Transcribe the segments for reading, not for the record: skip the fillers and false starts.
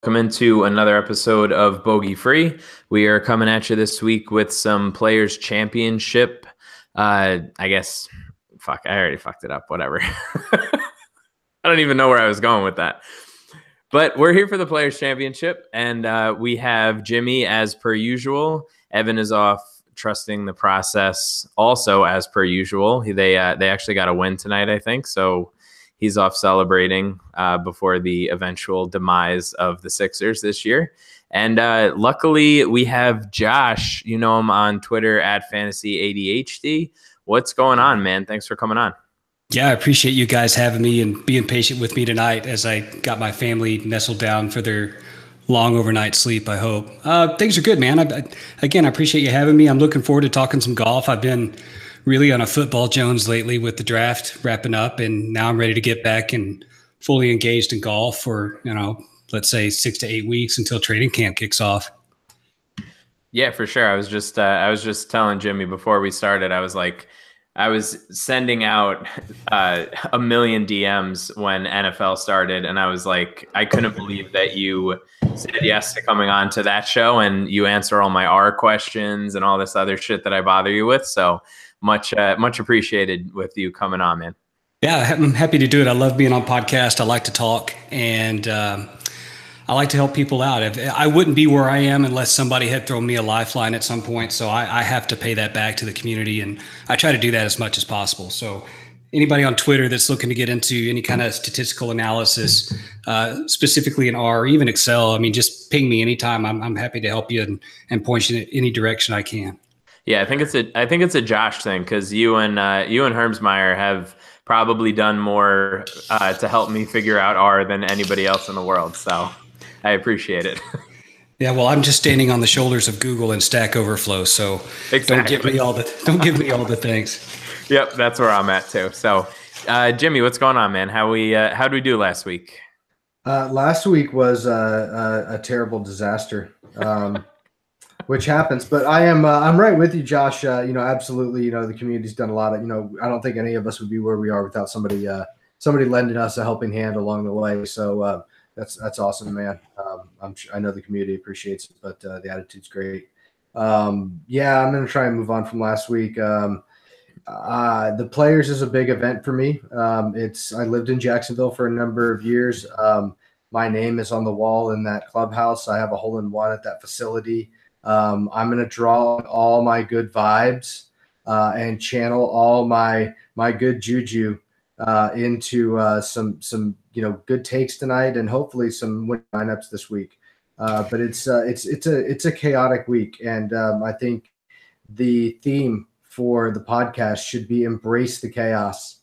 Welcome into another episode of Bogey Free. We are coming at you this week with some Players Championship. I guess, I already fucked it up. Whatever. I don't even know where I was going with that. But we're here for the Players Championship, and we have Jimmie as per usual. Evan is off trusting the process also as per usual. They actually got a win tonight, I think, so he's off celebrating before the eventual demise of the Sixers this year. And luckily, we have Josh. You know him on Twitter at FantasyADHD. What's going on, man? Thanks for coming on. Yeah, I appreciate you guys having me and being patient with me tonight as I got my family nestled down for their long overnight sleep, I hope. Things are good, man. Again, I appreciate you having me. I'm looking forward to talking some golf. I've been really on a football Jones lately with the draft wrapping up, and now I'm ready to get back and fully engaged in golf for, let's say 6 to 8 weeks until training camp kicks off. Yeah, for sure. I was just telling Jimmie before we started, I was sending out a million DMs when NFL started, and I was like, I couldn't believe that you said yes to coming on to that show, and you answer all my R questions and all this other shit that I bother you with. So much appreciated with you coming on, man. Yeah, I'm happy to do it. I love being on podcast. I like to talk, and I like to help people out. I wouldn't be where I am unless somebody had thrown me a lifeline at some point. So I have to pay that back to the community, and I try to do that as much as possible. So anybody on Twitter that's looking to get into any kind of statistical analysis, specifically in R or even Excel, I mean, just ping me anytime. I'm happy to help you and point you in any direction I can. Yeah, I think it's a Josh thing, because you and Hermsmeyer have probably done more to help me figure out R than anybody else in the world. So I appreciate it. Yeah, well, I'm just standing on the shoulders of Google and Stack Overflow, so exactly. Don't give me all the things. Yep, that's where I'm at too. So, Jimmie, what's going on, man? How did we do last week? Last week was a terrible disaster, which happens. But I'm right with you, Josh. Absolutely. The community's done a lot of. I don't think any of us would be where we are without somebody lending us a helping hand along the way. So. That's awesome, man. I know the community appreciates it, but the attitude's great. I'm going to try and move on from last week. The Players is a big event for me. I lived in Jacksonville for a number of years. My name is on the wall in that clubhouse. I have a hole-in-one at that facility. I'm going to draw all my good vibes and channel all my good juju into some good takes tonight, and hopefully some win lineups this week. But it's a chaotic week, and I think the theme for the podcast should be embrace the chaos.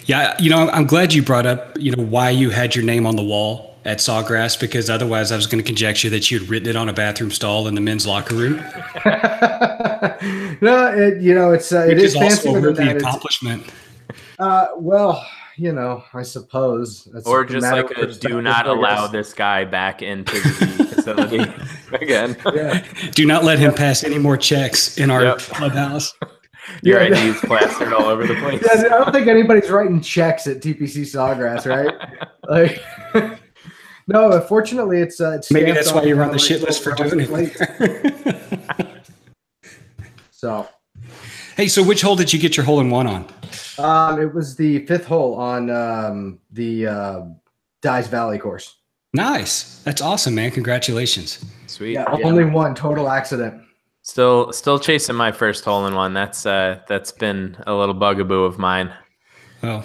Yeah, I'm glad you brought up why you had your name on the wall at Sawgrass, because otherwise I was going to conjecture that you had written it on a bathroom stall in the men's locker room. No, it is fancy also the accomplishment. I suppose. That's or just like a do not allow this guy back into the facility again. Yeah. Do not let him pass any more checks in our clubhouse. Your ID's plastered all over the place. Yeah, I don't think anybody's writing checks at TPC Sawgrass, right? No, fortunately, it's maybe that's why you're on the shit list for doing it. So. Hey, so which hole did you get your hole-in-one on? It was the 5th hole on the Dyes Valley course. Nice. That's awesome, man. Congratulations. Sweet. Yeah, only one total accident. Still chasing my first hole-in-one. That's been a little bugaboo of mine. Well,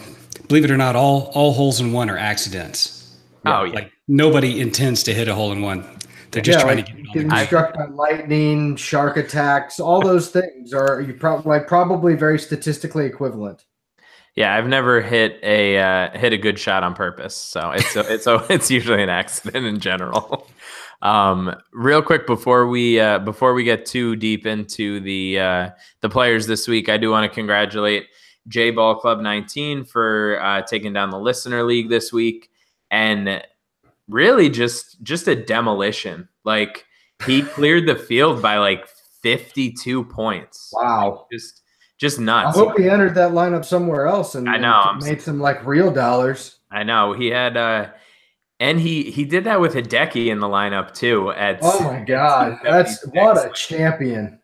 believe it or not, all holes-in-one are accidents. Oh, yeah. Like nobody intends to hit a hole-in-one. They're just trying to getting struck by lightning, shark attacks. All those things are probably very statistically equivalent. Yeah, I've never hit a good shot on purpose, so it's usually an accident in general. Real quick before we get too deep into the players this week, I do want to congratulate J Ball Club 19 for taking down the Listener League this week, and really just a demolition. Like, he cleared the field by like 52 points. Wow. Just nuts. I hope he entered that lineup somewhere else and I know made some like real dollars. I know he had And he did that with Hideki in the lineup too. Oh my God, that's what a champion.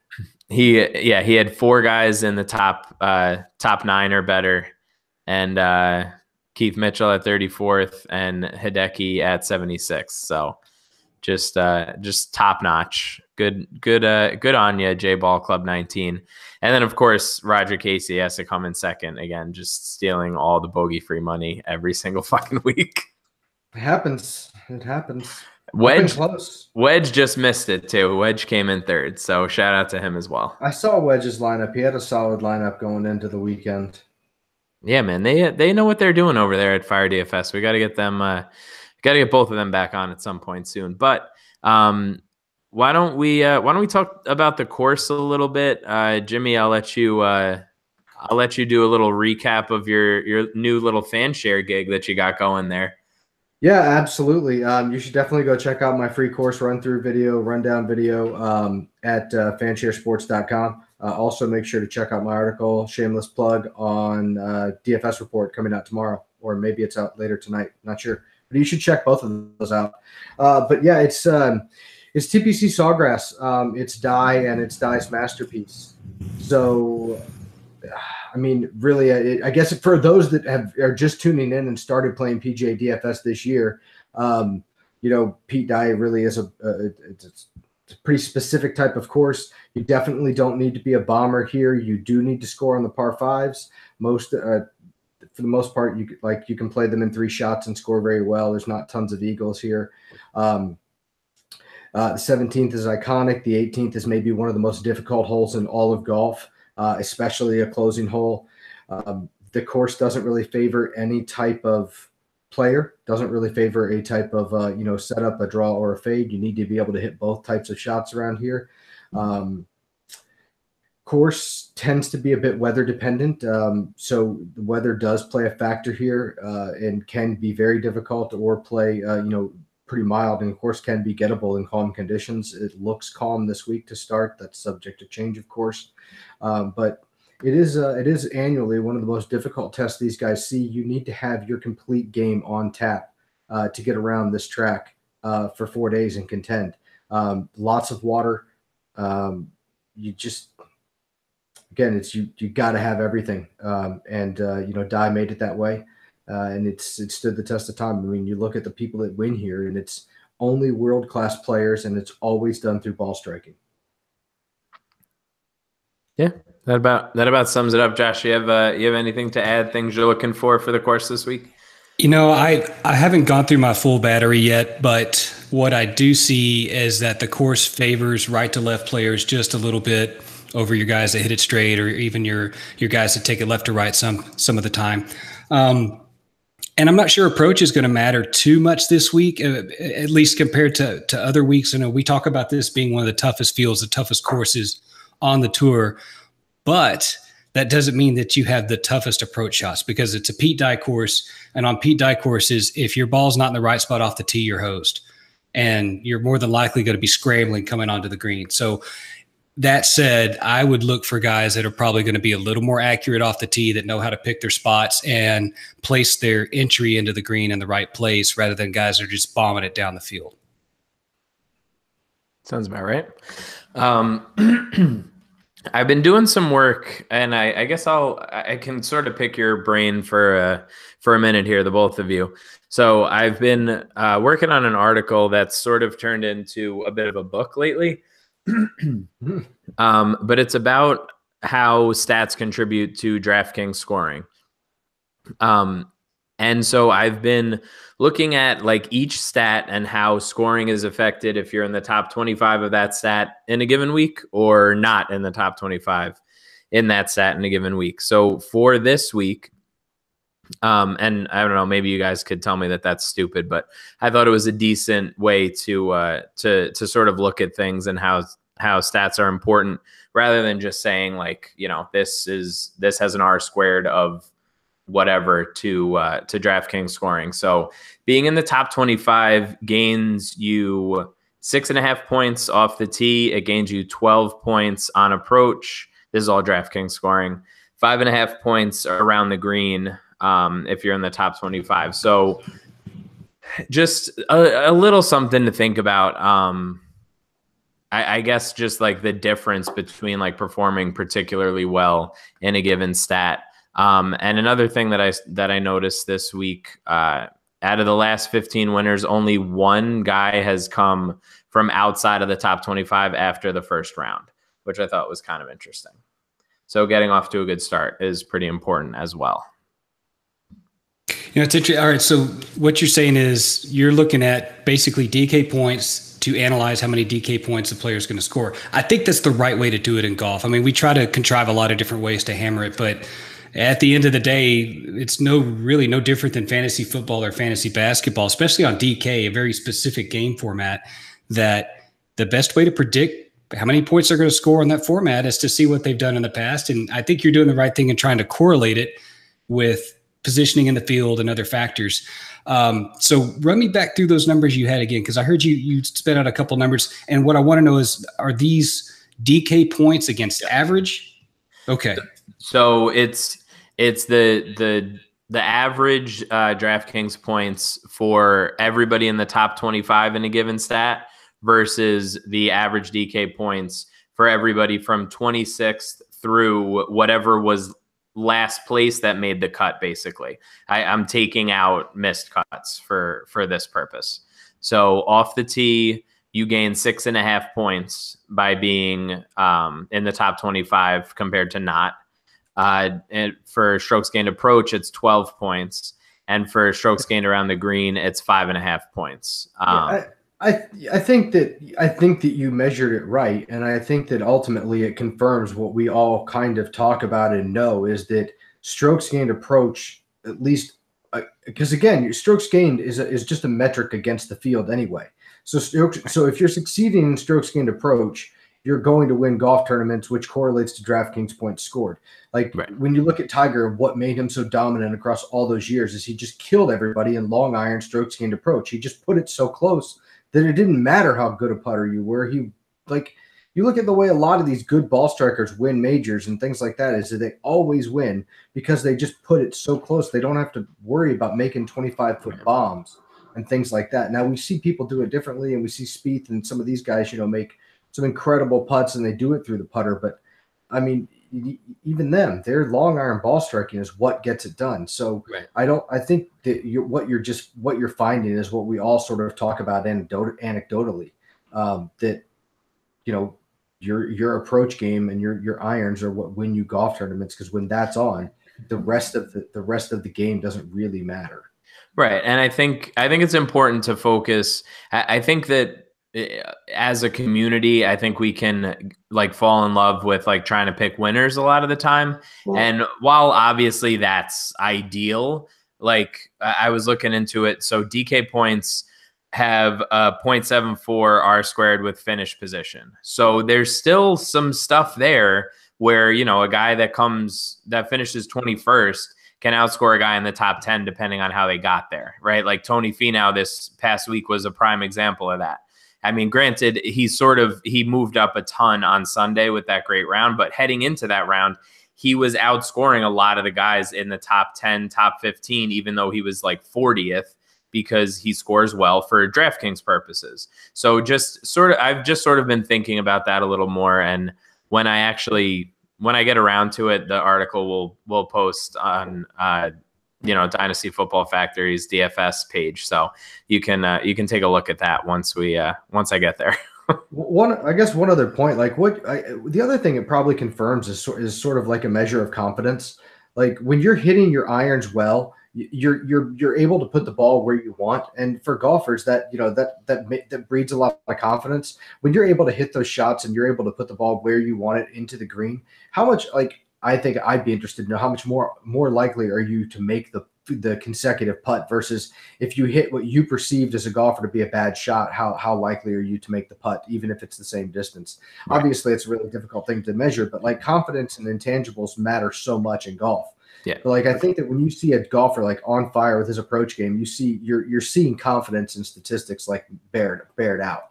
He had 4 guys in the top 9 or better, and Keith Mitchell at 34th and Hideki at 76th. So just top notch. Good on you, J Ball Club 19. And then of course Roger Casey has to come in second again, just stealing all the bogey free money every single fucking week. It happens. Wedge just missed it too. Wedge came in third, so shout out to him as well. I saw Wedge's lineup. He had a solid lineup going into the weekend. Yeah, man, they know what they're doing over there at Fire DFS. We got to get them, got to get both of them back on at some point soon. But why don't we talk about the course a little bit, Jimmie? I'll let you do a little recap of your new little fan share gig that you got going there. Yeah, absolutely. You should definitely go check out my free course rundown video at fansharesports.com. Also, make sure to check out my article, shameless plug, on DFS Report coming out tomorrow, or maybe it's out later tonight. Not sure, but you should check both of those out. But yeah, it's TPC Sawgrass. It's Dye and it's Dye's masterpiece. So, I mean, really, I guess for those that are just tuning in and started playing PGA DFS this year, Pete Dye really is it's a pretty specific type of course. You definitely don't need to be a bomber here. You do need to score on the par fives. For the most part, you can play them in 3 shots and score very well. There's not tons of eagles here. The 17th is iconic. The 18th is maybe one of the most difficult holes in all of golf. Especially a closing hole. The course doesn't really favor any type of player, doesn't really favor a type of, setup, a draw, or a fade. You need to be able to hit both types of shots around here. Course tends to be a bit weather dependent. So the weather does play a factor here and can be very difficult, or play, pretty mild, and of course can be gettable in calm conditions. It looks calm this week to start. That's subject to change, of course. But it is annually one of the most difficult tests these guys see. You need to have your complete game on tap to get around this track for 4 days and contend. Lots of water. You got to have everything. Dye made it that way. And it stood the test of time. I mean, you look at the people that win here, and it's only world-class players, and it's always done through ball striking. Yeah, that about sums it up. Josh, you have anything to add? Things you're looking for the course this week? I haven't gone through my full battery yet, but what I do see is that the course favors right to left players just a little bit over your guys that hit it straight, or even your guys that take it left to right some of the time. And I'm not sure approach is going to matter too much this week, at least compared to other weeks. We talk about this being one of the toughest fields, the toughest courses on the tour, but that doesn't mean that you have the toughest approach shots, because it's a Pete Dye course. And on Pete Dye courses, if your ball's not in the right spot off the tee, you're hosed, and you're more than likely going to be scrambling coming onto the green. So that said, I would look for guys that are probably going to be a little more accurate off the tee, that know how to pick their spots and place their entry into the green in the right place, rather than guys that are just bombing it down the field. Sounds about right. I've been doing some work, and I guess I can sort of pick your brain for a minute here, the both of you. So I've been working on an article that's sort of turned into a bit of a book lately. But it's about how stats contribute to DraftKings scoring. And so I've been looking at each stat and how scoring is affected if you're in the top 25 of that stat in a given week, or not in the top 25 in that stat in a given week. So for this week, and I don't know, maybe you guys could tell me that that's stupid, but I thought it was a decent way to sort of look at things and how stats are important, rather than just saying this has an R squared of whatever to DraftKings scoring. So being in the top 25 gains you 6.5 points off the tee. It gains you 12 points on approach. This is all DraftKings scoring. 5.5 points around the green if you're in the top 25. So Just a little something to think about. I guess just like the difference between like performing particularly well in a given stat. And another thing that I noticed this week, out of the last 15 winners, only one guy has come from outside of the top 25 after the first round, which I thought was kind of interesting. So getting off to a good start is pretty important as well. It's interesting. All right. So what you're saying is you're looking at basically DK points to analyze how many DK points the player is going to score. I think that's the right way to do it in golf. I mean, we try to contrive a lot of different ways to hammer it, but at the end of the day, it's really no different than fantasy football or fantasy basketball, especially on DK, a very specific game format, that the best way to predict how many points they're going to score on that format is to see what they've done in the past. And I think you're doing the right thing in trying to correlate it with positioning in the field and other factors. So run me back through those numbers you had again, because I heard you spit out a couple numbers. And what I want to know is, are these DK points against average? Okay. So it's the average DraftKings points for everybody in the top 25 in a given stat versus the average DK points for everybody from 26th through whatever was last place that made the cut. Basically, I'm taking out missed cuts for this purpose. So off the tee, you gain 6.5 points by being in the top 25 compared to not. And for strokes gained approach, it's 12 points, and for strokes gained around the green, it's 5.5 points. I think that you measured it right, and I think that ultimately it confirms what we all kind of talk about and know, is that strokes gained approach, at least because again, your strokes gained is just a metric against the field anyway. So if you're succeeding in strokes gained approach, you're going to win golf tournaments, which correlates to DraftKings points scored. Like when you look at Tiger, what made him so dominant across all those years is he just killed everybody in long iron strokes gained approach. He just put it so close that it didn't matter how good a putter you were. You look at the way a lot of these good ball strikers win majors and things like that, is that they always win because they just put it so close. They don't have to worry about making 25-foot bombs and things like that. Now we see people do it differently, and we see Spieth and some of these guys, make some incredible putts and they do it through the putter. But I mean, even them, their long iron ball striking is what gets it done. So I think that what you're finding is what we all sort of talk about anecdotally, that your approach game and your irons are what win you golf tournaments, because when that's on, the rest of the game doesn't really matter. Right. And I think it's important to focus. I think that as a community, I think we can fall in love with trying to pick winners a lot of the time. Well, and while obviously that's ideal, I was looking into it. So DK points have 0.74 R squared with finish position. So there's still some stuff there where, a guy that finishes 21st can outscore a guy in the top 10, depending on how they got there, right? Like Tony Finau this past week was a prime example of that. I mean, granted, he moved up a ton on Sunday with that great round, but heading into that round, he was outscoring a lot of the guys in the top 10, top 15, even though he was 40th, because he scores well for DraftKings purposes. So I've just sort of been thinking about that a little more. And when I get around to it, the article will post on, Dynasty Football Factory's DFS page, so you can take a look at that once I get there. One other point, the other thing it probably confirms is sort of like a measure of confidence. Like when you're hitting your irons well, you're able to put the ball where you want, and for golfers that breeds a lot of confidence. When you're able to hit those shots and you're able to put the ball where you want it into the green, how much I think I'd be interested to know how much more likely are you to make the consecutive putt versus if you hit what you perceived as a golfer to be a bad shot, how likely are you to make the putt, even if it's the same distance? Right. Obviously, it's a really difficult thing to measure, but confidence and intangibles matter so much in golf. Yeah. But I think that when you see a golfer on fire with his approach game, you're seeing confidence in statistics bared out,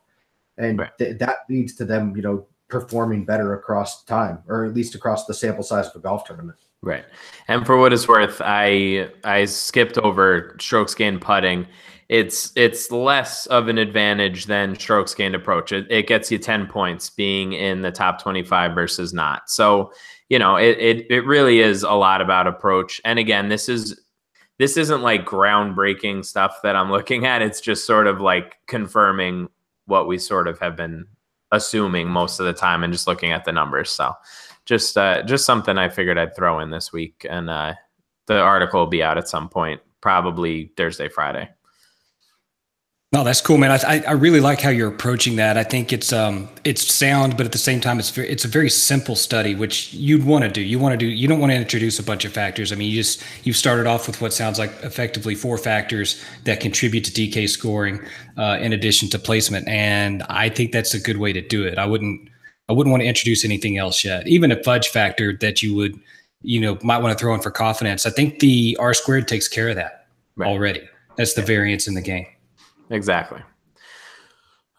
and that leads to them, performing better across time, or at least across the sample size of a golf tournament. Right. And for what it's worth, I skipped over strokes gained putting. It's less of an advantage than strokes gained approach. It gets you 10 points being in the top 25 versus not. So, it really is a lot about approach. And again, this isn't like groundbreaking stuff that I'm looking at. It's just sort of like confirming what we sort of have been assuming most of the time and just looking at the numbers. So just something I figured I'd throw in this week. And the article will be out at some point, probably Thursday, Friday. No, that's cool, man. I really like how you're approaching that. I think it's sound, but at the same time, it's a very simple study, which you'd want to do. You don't want to introduce a bunch of factors. I mean, you've started off with what sounds like effectively 4 factors that contribute to DK scoring, in addition to placement. And I think that's a good way to do it. I wouldn't want to introduce anything else yet. Even a fudge factor that you would, might want to throw in for confidence. I think the R squared takes care of that already. That's the variance in the game. Exactly.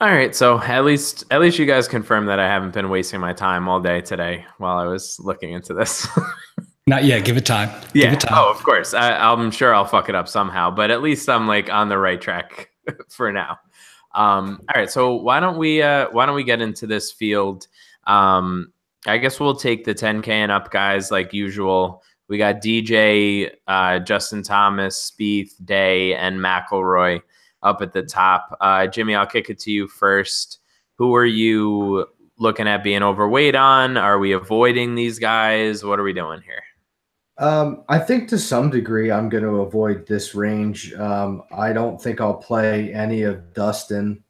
All right. So at least you guys confirmed that I haven't been wasting my time all day today while I was looking into this. Not yet. Give it time. Yeah. Give it time. Oh, of course. I'm sure I'll fuck it up somehow, but at least I'm like on the right track for now. All right. So why don't we get into this field? I guess we'll take the 10K and up guys like usual. We got DJ, Justin Thomas, Spieth, Day, and McIlroy up at the top. Jimmie, I'll kick it to you first. Who are you looking at being overweight on? Are we avoiding these guys? What are we doing here? I think to some degree I'm going to avoid this range. I don't think I'll play any of Dustin.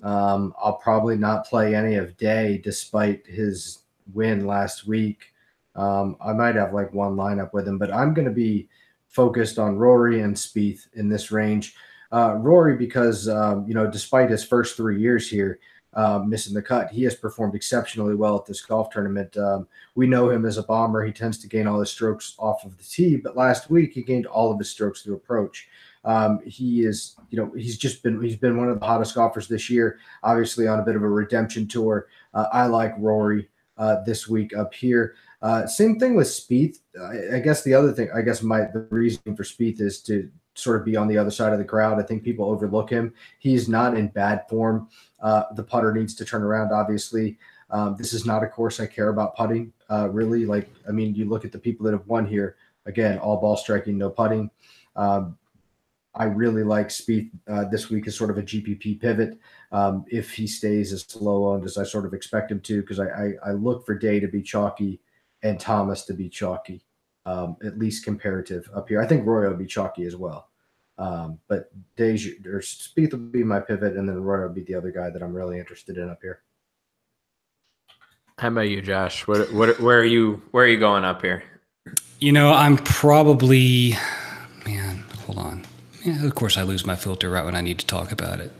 I'll probably not play any of Day despite his win last week. I might have like one lineup with him, but I'm going to be focused on Rory and Spieth in this range. Rory, because, despite his first 3 years here, missing the cut, he has performed exceptionally well at this golf tournament. We know him as a bomber. He tends to gain all his strokes off of the tee, but last week he gained all of his strokes through approach. He's been one of the hottest golfers this year, obviously on a bit of a redemption tour. I like Rory this week up here. Same thing with Spieth. I guess the reason for Spieth is to sort of be on the other side of the crowd. I think people overlook him. He's not in bad form. The putter needs to turn around, obviously. This is not a course I care about putting, really. You look at the people that have won here. Again, all ball striking, no putting. I really like Spieth this week as sort of a GPP pivot if he stays as slow owned as I sort of expect him to, because I look for Day to be chalky and Thomas to be chalky. At least comparative up here. I think Roy will be chalky as well. But Spieth will be my pivot, and then Roy will be the other guy that I'm really interested in up here. How about you, Josh? Where are you going up here? I'm probably, hold on. Yeah, of course I lose my filter right when I need to talk about it.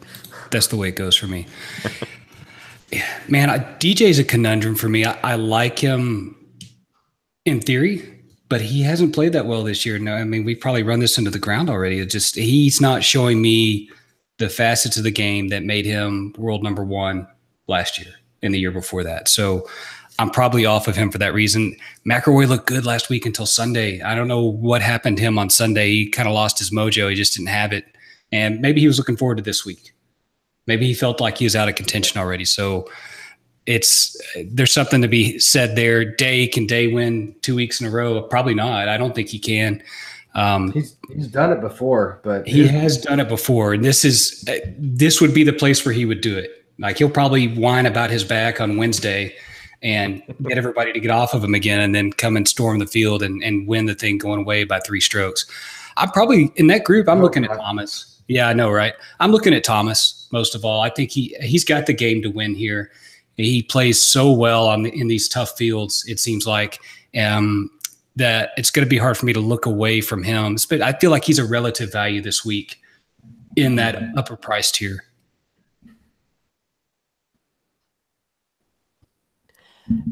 That's the way it goes for me. DJ's a conundrum for me. I like him in theory, but he hasn't played that well this year. No, we probably run this into the ground already. He's not showing me the facets of the game that made him world number 1 last year and the year before that. So I'm probably off of him for that reason. McIlroy looked good last week until Sunday. I don't know what happened to him on Sunday. He kind of lost his mojo. He just didn't have it. And maybe he was looking forward to this week. Maybe he felt like he was out of contention already. So there's something to be said there. Can Day win 2 weeks in a row? Probably not. I don't think he can. He's done it before, but he has done it before. And this would be the place where he would do it. Like, he'll probably whine about his back on Wednesday and get everybody to get off of him again, and then come and storm the field and win the thing going away by 3 strokes. I'm probably in that group. I'm looking at Thomas. Yeah, I know, right? I'm looking at Thomas most of all. I think he's got the game to win here. He plays so well in these tough fields. It seems like that it's going to be hard for me to look away from him. But I feel like he's a relative value this week in that upper price tier.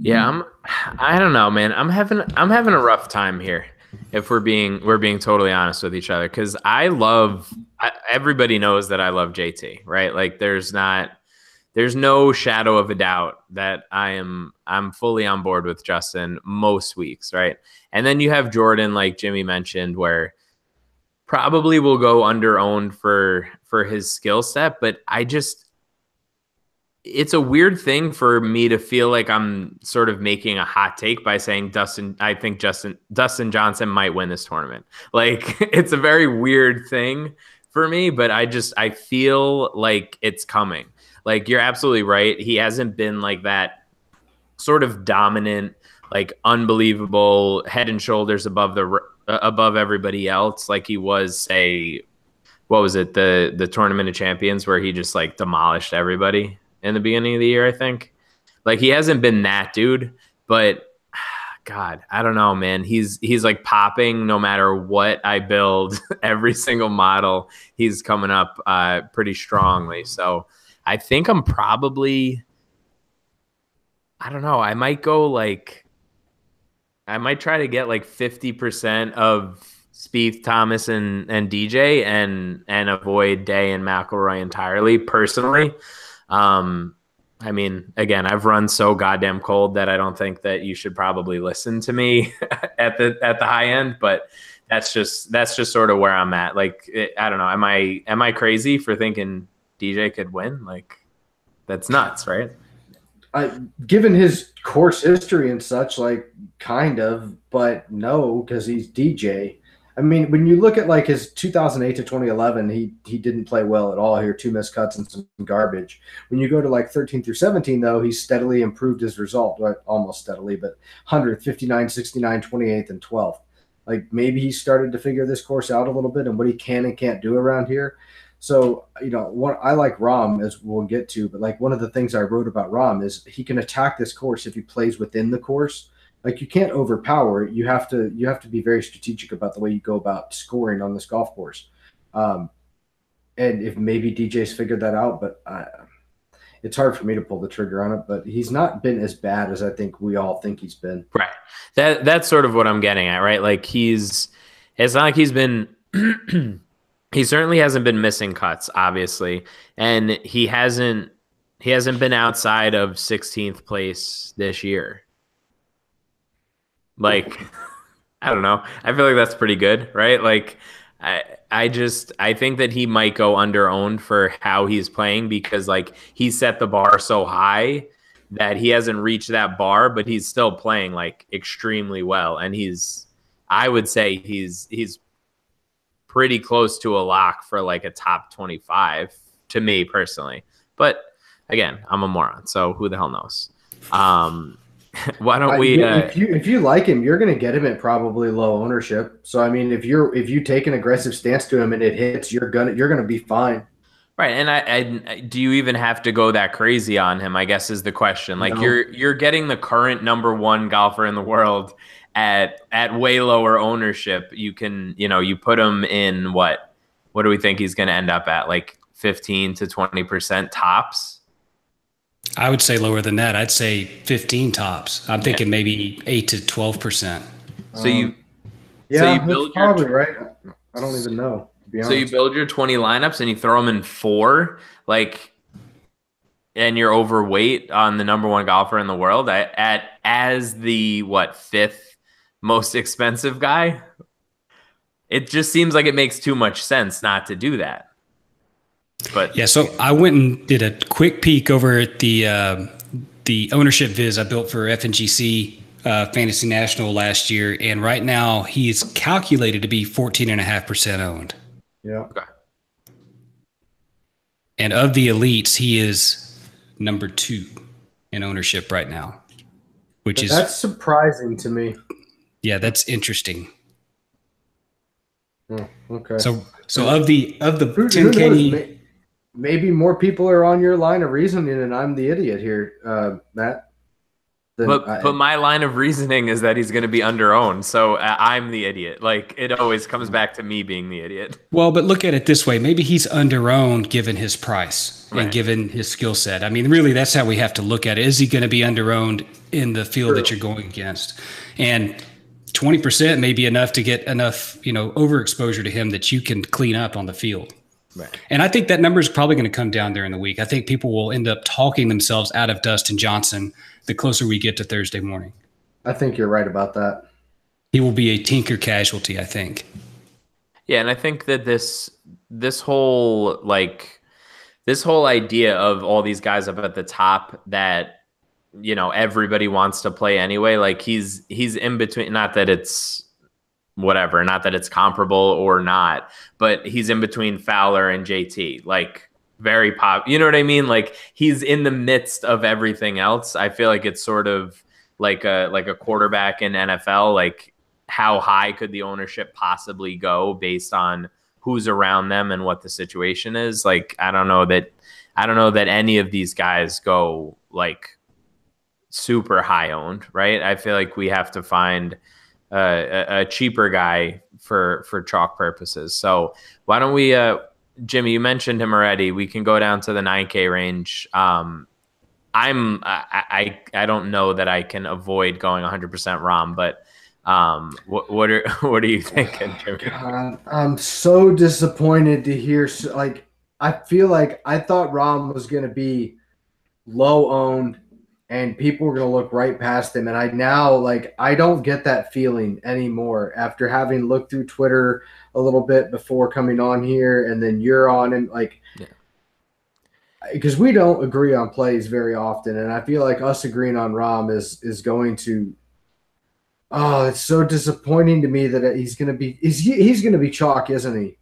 Yeah, I don't know, man. I'm having a rough time here, if we're being totally honest with each other, because everybody knows that I love JT, right? Like, there's not there's no shadow of a doubt that I'm fully on board with Justin most weeks, right? And then you have Jordan, like Jimmie mentioned, where probably will go under owned for his skill set, but it's a weird thing for me to feel like I'm sort of making a hot take by saying I think Dustin Johnson might win this tournament. Like, it's a very weird thing for me, but I feel like it's coming. Like, you're absolutely right. He hasn't been like that sort of dominant, like unbelievable head and shoulders above everybody else. Like he was, say, what was it? The Tournament of Champions, where he just like demolished everybody in the beginning of the year, I think. Like, he hasn't been that dude, but God, I don't know, man. He's like popping no matter what I build. Every single model, he's coming up pretty strongly. So I think I'm probably, I don't know, I might try to get like 50% of Spieth, Thomas, and DJ, and avoid Day and McIlroy entirely, personally. I mean, again, I've run so goddamn cold that I don't think that you should probably listen to me at the high end, but that's just sort of where I'm at. Like, I don't know. Am I crazy for thinking DJ could win? Like, that's nuts, right? Given his course history and such, like, kind of, but no, because he's DJ. I mean, when you look at like his 2008 to 2011, he didn't play well at all here. 2 missed cuts and some garbage. When you go to like 13 through 17, though, he steadily improved his result. Well, almost steadily, but 100, 59, 69, 28th, and 12th. Like, maybe he started to figure this course out a little bit and what he can and can't do around here. So, you know, what I like Rahm, as we'll get to, but like one of the things I wrote about Rahm is he can attack this course if he plays within the course. Like, you can't overpower it. You have to be very strategic about the way you go about scoring on this golf course. And if maybe DJ's figured that out, but it's hard for me to pull the trigger on it. But he's not been as bad as I think we all think he's been. Right. That's sort of what I'm getting at, right? Like, it's not like he's been he certainly hasn't been missing cuts, obviously, and he hasn't been outside of 16th place this year. Like, I don't know. I feel like that's pretty good, right? Like, I think that he might go under owned for how he's playing, because like he set the bar so high that he hasn't reached that bar, but he's still playing like extremely well. And I would say he's pretty close to a lock for like a top 25 to me personally. But again, I'm a moron, so who the hell knows? Why don't we? If you like him, you're going to get him at probably low ownership. So I mean, if you take an aggressive stance to him and it hits, you're gonna be fine. Right, and I do you even have to go that crazy on him? I guess is the question. Like, no. You're getting the current #1 golfer in the world at way lower ownership. You can, you put him in what do we think he's going to end up at? Like 15 to 20% tops. I would say lower than that. I'd say 15 tops. I'm thinking maybe 8 to 12%. So you build probably right. I don't even know, to be honest. So you build your 20 lineups and you throw them in 4, like, and you're overweight on the #1 golfer in the world as the 5th most expensive guy. It just seems like it makes too much sense not to do that. But yeah, so I went and did a quick peek over at the ownership viz I built for FNGC Fantasy National last year, and right now he's calculated to be 14.5% owned. Yeah. Okay. And of the elites, he is #2 in ownership right now, that's surprising to me. Yeah, that's interesting. Oh, okay. So of the 10K. Maybe more people are on your line of reasoning, and I'm the idiot here, Matt. But my line of reasoning is that he's going to be under-owned, so I'm the idiot. Like, it always comes back to me being the idiot. Well, but look at it this way. Maybe he's under-owned given his price and Right. given his skill set. I mean, really, that's how we have to look at it. Is he going to be under-owned in the field that you're going against? And 20% may be enough to get enough, overexposure to him that you can clean up on the field. Right. And I think that number is probably going to come down during the week. I think people will end up talking themselves out of Dustin Johnson the closer we get to Thursday morning. I think you're right about that. He will be a tinker casualty, I think. Yeah, and I think that this whole idea of all these guys up at the top that, you know, everybody wants to play anyway, like he's in between, not that it's whatever, not that it's comparable or not, but he's in between Fowler and JT, like very pop, you know what I mean? Like he's in the midst of everything else. I feel like it's sort of like a quarterback in NFL, like how high could the ownership possibly go based on who's around them and what the situation is. Like, I don't know that any of these guys go like super high owned, right? I feel like we have to find a cheaper guy for chalk purposes. So why don't we, Jimmie, you mentioned him already. We can go down to the 9K range. I don't know that I can avoid going 100% Rom, but what are you thinking, Jimmie? God, I'm so disappointed to hear. Like, I feel like I thought Rom was going to be low owned and people were going to look right past him. And I don't get that feeling anymore after having looked through Twitter a little bit before coming on here. And then you're on and because we don't agree on plays very often. And I feel like us agreeing on Rom is going to, it's so disappointing to me that he's going to be chalk, isn't he?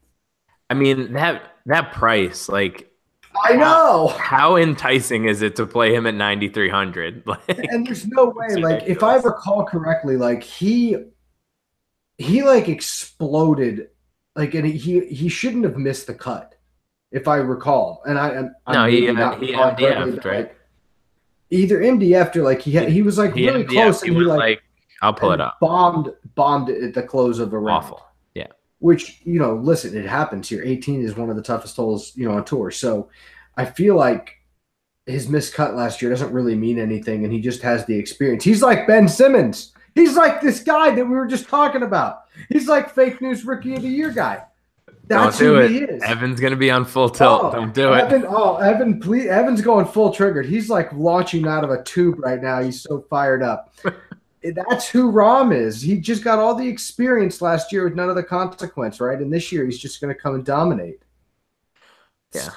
I mean, that price, like, I know. How enticing is it to play him at 9,300? Like, and there's no way. Like, if I recall correctly, like he like exploded, like, and he shouldn't have missed the cut, if I recall. And he MDF'd, right? Like, either MDF'd or like he was like really close, and he like I'll pull it up. Bombed at the close of the round. Awful. Yeah. Which, you know, listen, it happens here. 18 is one of the toughest holes, you know, on tour. So I feel like his missed cut last year doesn't really mean anything, and he just has the experience. He's like Ben Simmons. He's like this guy that we were just talking about. He's like fake news rookie of the year guy. That's who he is. Evan's going to be on full tilt. Don't do it. Evan, please. Evan's going full triggered. He's like launching out of a tube right now. He's so fired up. That's who Rom is. He just got all the experience last year with none of the consequence, right? And this year he's just going to come and dominate. Yeah.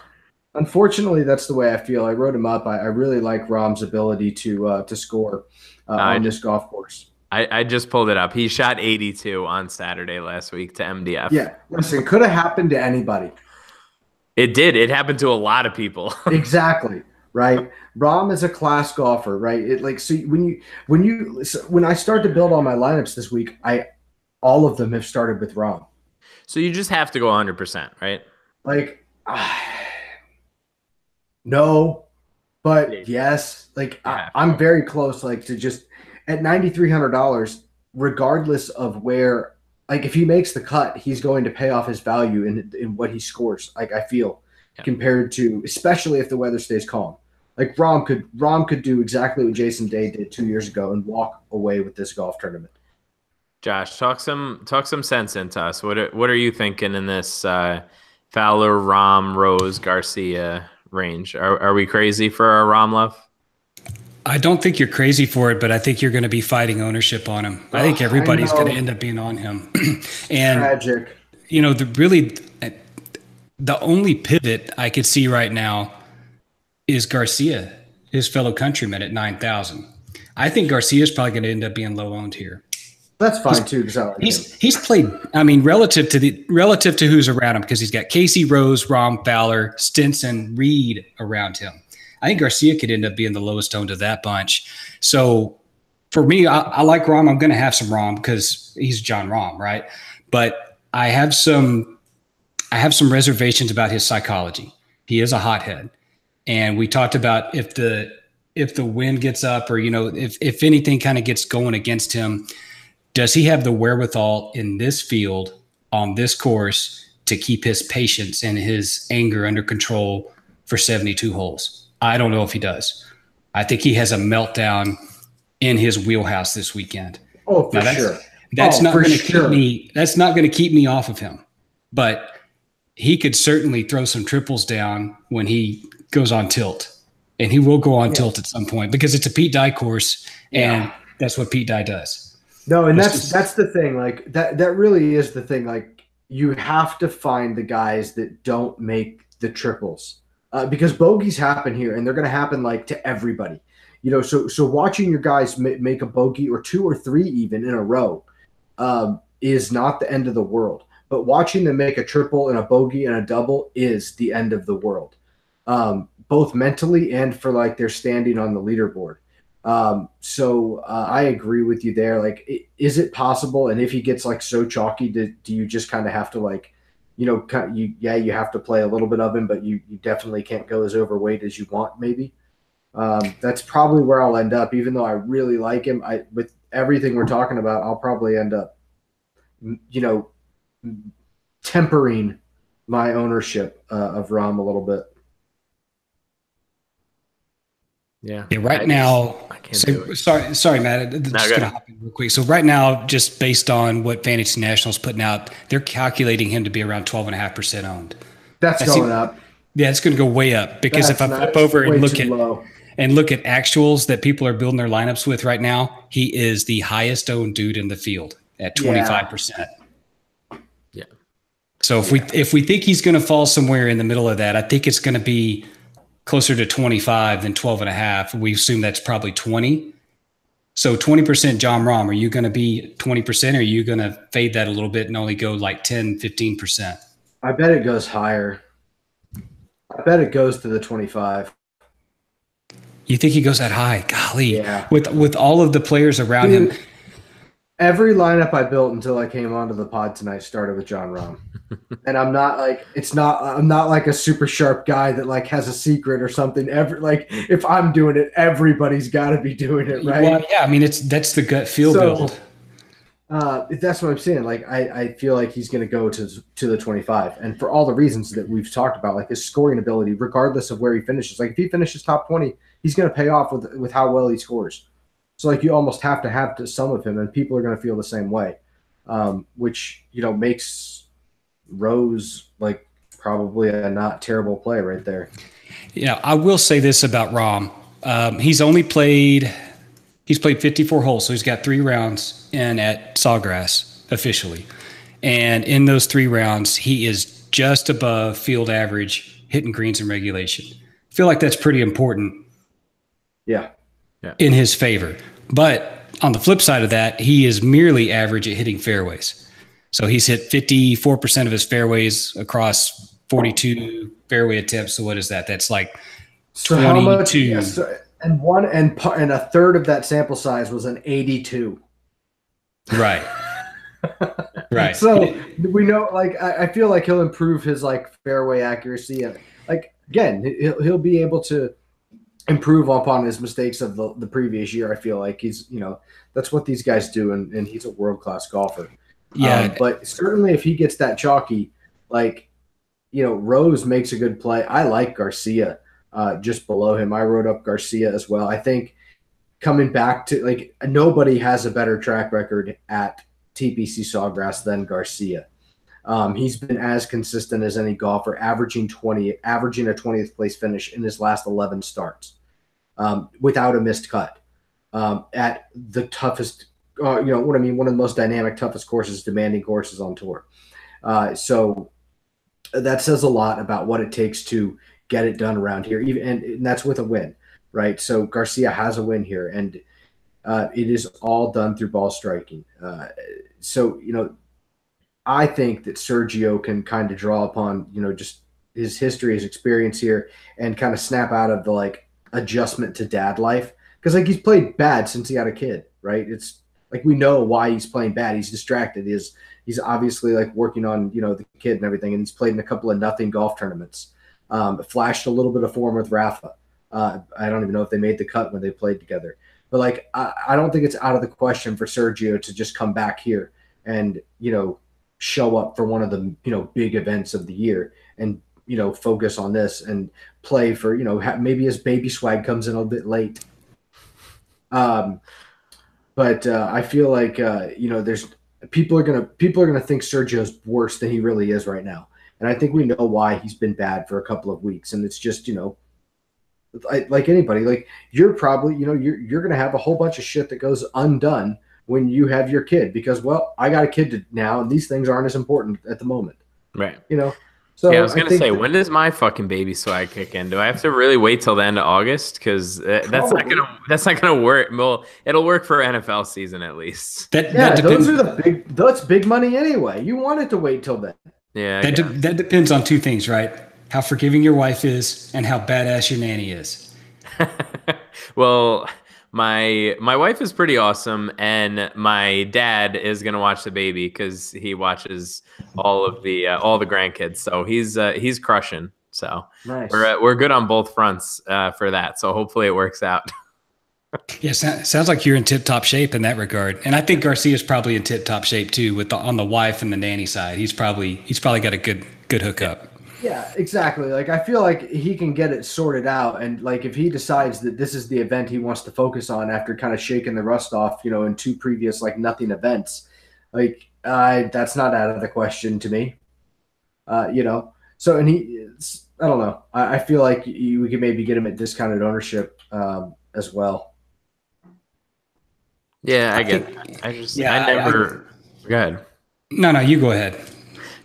Unfortunately, that's the way I feel. I wrote him up. I really like Rom's ability to score on this golf course. I just pulled it up. He shot 82 on Saturday last week to MDF. Yeah, listen, could have happened to anybody. It did. It happened to a lot of people. Exactly. Right. Rom is a class golfer, right? It like, so when I start to build all my lineups this week, all of them have started with Rom. So you just have to go 100%, right? Like, no, but yes, like I'm very close, like to just at $9,300, regardless of where, like if he makes the cut, he's going to pay off his value in what he scores. Like I feel compared to, especially if the weather stays calm. Like Rom could do exactly what Jason Day did 2 years ago and walk away with this golf tournament. Josh, talk some sense into us. What are you thinking in this Fowler, Rom, Rose, Garcia range? Are we crazy for our Rom love? I don't think you're crazy for it, but I think you're going to be fighting ownership on him. I think everybody's going to end up being on him. And tragic. You know, the only pivot I could see right now is Garcia, his fellow countryman at 9,000. I think Garcia is probably going to end up being low owned here. That's fine too, because he's played. I mean, relative to who's around him, because he's got Casey, Rose, Rom, Fowler, Stinson, Reed around him. I think Garcia could end up being the lowest owned of that bunch. So for me, I like Rom. I'm going to have some Rom because he's John Rahm, right? But I have some reservations about his psychology. He is a hothead. And we talked about if the wind gets up, or, you know, if anything kind of gets going against him, does he have the wherewithal in this field on this course to keep his patience and his anger under control for 72 holes? I don't know if he does. I think he has a meltdown in his wheelhouse this weekend. Oh, for sure. That's not going to keep me. That's not going to keep me off of him. But he could certainly throw some triples down when he goes on tilt. And he will go on tilt at some point because it's a Pete Dye course, and that's what Pete Dye does. No, and that's the thing. Like that really is the thing. Like you have to find the guys that don't make the triples because bogeys happen here, and they're going to happen like to everybody. So watching your guys make a bogey or 2 or 3 even in a row is not the end of the world. But watching them make a triple and a bogey and a double is the end of the world. Both mentally and for like their standing on the leaderboard. So I agree with you there. Like, is it possible? And if he gets like so chalky, do you just kind of have to like, you have to play a little bit of him, but you definitely can't go as overweight as you want maybe. That's probably where I'll end up, even though I really like him. With everything we're talking about, I'll probably end up, tempering my ownership of Rahm a little bit. Yeah. Right now, sorry, Matt. Just gonna hop in real quick. So right now, just based on what Fantasy National's putting out, they're calculating him to be around 12.5% owned. That's going up. Yeah, it's going to go way up because if I flip over and look at actuals that people are building their lineups with right now, he is the highest owned dude in the field at 25%. Yeah. So if we think he's going to fall somewhere in the middle of that, I think it's going to be closer to 25 than 12.5. We assume that's probably 20. So 20% Jon Rahm. Are you going to be 20%? Or are you going to fade that a little bit and only go like 10, 15%? I bet it goes higher. I bet it goes to the 25. You think he goes that high? Golly. Yeah. With all of the players around him. Every lineup I built until I came onto the pod tonight started with Jon Rahm. And I'm not like a super sharp guy that like has a secret or something. If I'm doing it, everybody's got to be doing it, right? Well, yeah, I mean that's the gut feel build. That's what I'm saying. Like I feel like he's going to go to the 25, and for all the reasons that we've talked about, like his scoring ability, regardless of where he finishes. Like if he finishes top 20, he's going to pay off with how well he scores. So like you almost have to have some of him, and people are going to feel the same way, which makes Rose like probably a not terrible play right there. Yeah, I will say this about Rahm. He's played 54 holes, so he's got 3 rounds in at Sawgrass officially. And in those 3 rounds, he is just above field average hitting greens in regulation. I feel like that's pretty important. Yeah. In his favor. But on the flip side of that, he is merely average at hitting fairways. So he's hit 54% of his fairways across 42 fairway attempts. So what is that? That's like 22. How much, and a third of that sample size was an 82. Right. Right. So we know, like, I feel like he'll improve his like fairway accuracy, and like again, he'll be able to improve upon his mistakes of the previous year. I feel like he's, that's what these guys do, and he's a world-class golfer. Yeah. But certainly if he gets that chalky, like, Rose makes a good play. I like Garcia just below him. I wrote up Garcia as well. I think coming back to, like, nobody has a better track record at TPC Sawgrass than Garcia. He's been as consistent as any golfer, averaging a 20th place finish in his last 11 starts without a missed cut at the toughest, one of the most dynamic, toughest courses, demanding courses on tour. So that says a lot about what it takes to get it done around here, and that's with a win, right? So Garcia has a win here, and it is all done through ball striking. I think that Sergio can kind of draw upon, just his history, his experience here, and kind of snap out of the like adjustment to dad life. Because like he's played bad since he had a kid, right? It's like we know why he's playing bad. He's distracted. He's obviously like working on, the kid and everything, and he's played in a couple of nothing golf tournaments. Flashed a little bit of form with Rafa. I don't even know if they made the cut when they played together. But like I don't think it's out of the question for Sergio to just come back here and, show up for one of the, big events of the year and, focus on this and play for, maybe his baby swag comes in a bit late. But I feel like, there's people are going to think Sergio's worse than he really is right now. And I think we know why he's been bad for a couple of weeks. And it's just, like anybody, like you're probably, you're going to have a whole bunch of shit that goes undone when you have your kid because, well, I got a kid now and these things aren't as important at the moment. Right. So yeah, I was going to say, when does my fucking baby swag kick in? Do I have to really wait till the end of August? Because that's not gonna work. Well, it'll work for NFL season at least. That's big money anyway. You want it to wait till then. Yeah, that depends on two things, right? How forgiving your wife is and how badass your nanny is. Well, my wife is pretty awesome, and my dad is gonna watch the baby because he watches all the grandkids. So he's crushing. So nice. We're good on both fronts for that. So hopefully it works out. Yeah, sounds like you're in tip-top shape in that regard, and I think Garcia's probably in tip-top shape too, on the wife and the nanny side. He's probably got a good hookup. Yeah, exactly. Like I feel like he can get it sorted out, and like if he decides that this is the event he wants to focus on after kind of shaking the rust off, in two previous like nothing events, like that's not out of the question to me. So and I don't know. I feel like we could maybe get him at discounted ownership as well. Yeah, I never. Go ahead. No, you go ahead.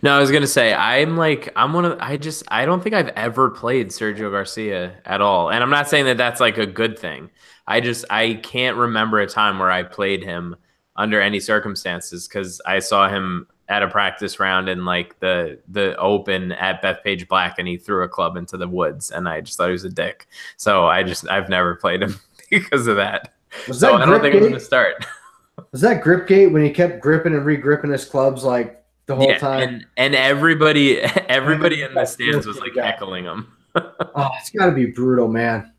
No, I was gonna say I don't think I've ever played Sergio Garcia at all, and I'm not saying that that's like a good thing. I can't remember a time where I played him under any circumstances because I saw him at a practice round in like the Open at Bethpage Black, and he threw a club into the woods, and I just thought he was a dick. So I've never played him because of that. So I don't think I'm gonna start. Was that grip gate when he kept gripping and re-gripping his clubs like the whole time? And everybody in the stands was like heckling him. Oh, it's got to be brutal, man.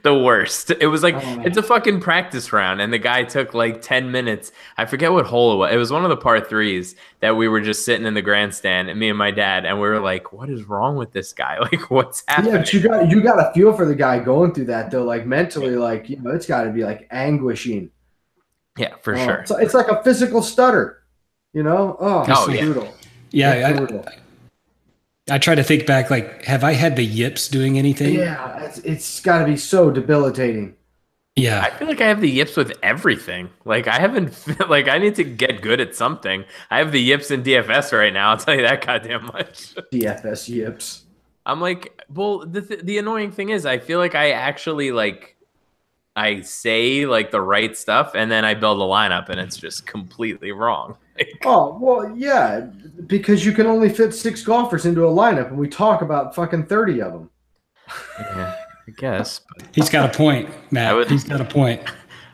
The worst. It was like it's a fucking practice round, and the guy took like 10 minutes. I forget what hole it was. It was one of the par threes that we were just sitting in the grandstand, and me and my dad, and we were like, "What is wrong with this guy? Like, what's happening?" Yeah, but you got to feel for the guy going through that though. Like mentally, like it's got to be like anguishing. Yeah, for sure. So it's like a physical stutter. Brutal. Yeah, brutal. I try to think back, like, have I had the yips doing anything? Yeah, it's got to be so debilitating. Yeah. I feel like I have the yips with everything. Like, I haven't, like, I need to get good at something. I have the yips in DFS right now. I'll tell you that goddamn much. DFS yips. I'm like, well, the annoying thing is I feel like I actually, like, I say, like, the right stuff, and then I build a lineup, and it's just completely wrong. Oh, well, yeah, because you can only fit 6 golfers into a lineup, and we talk about fucking 30 of them. Yeah, I guess. But he's got a point, Matt. He's got a point.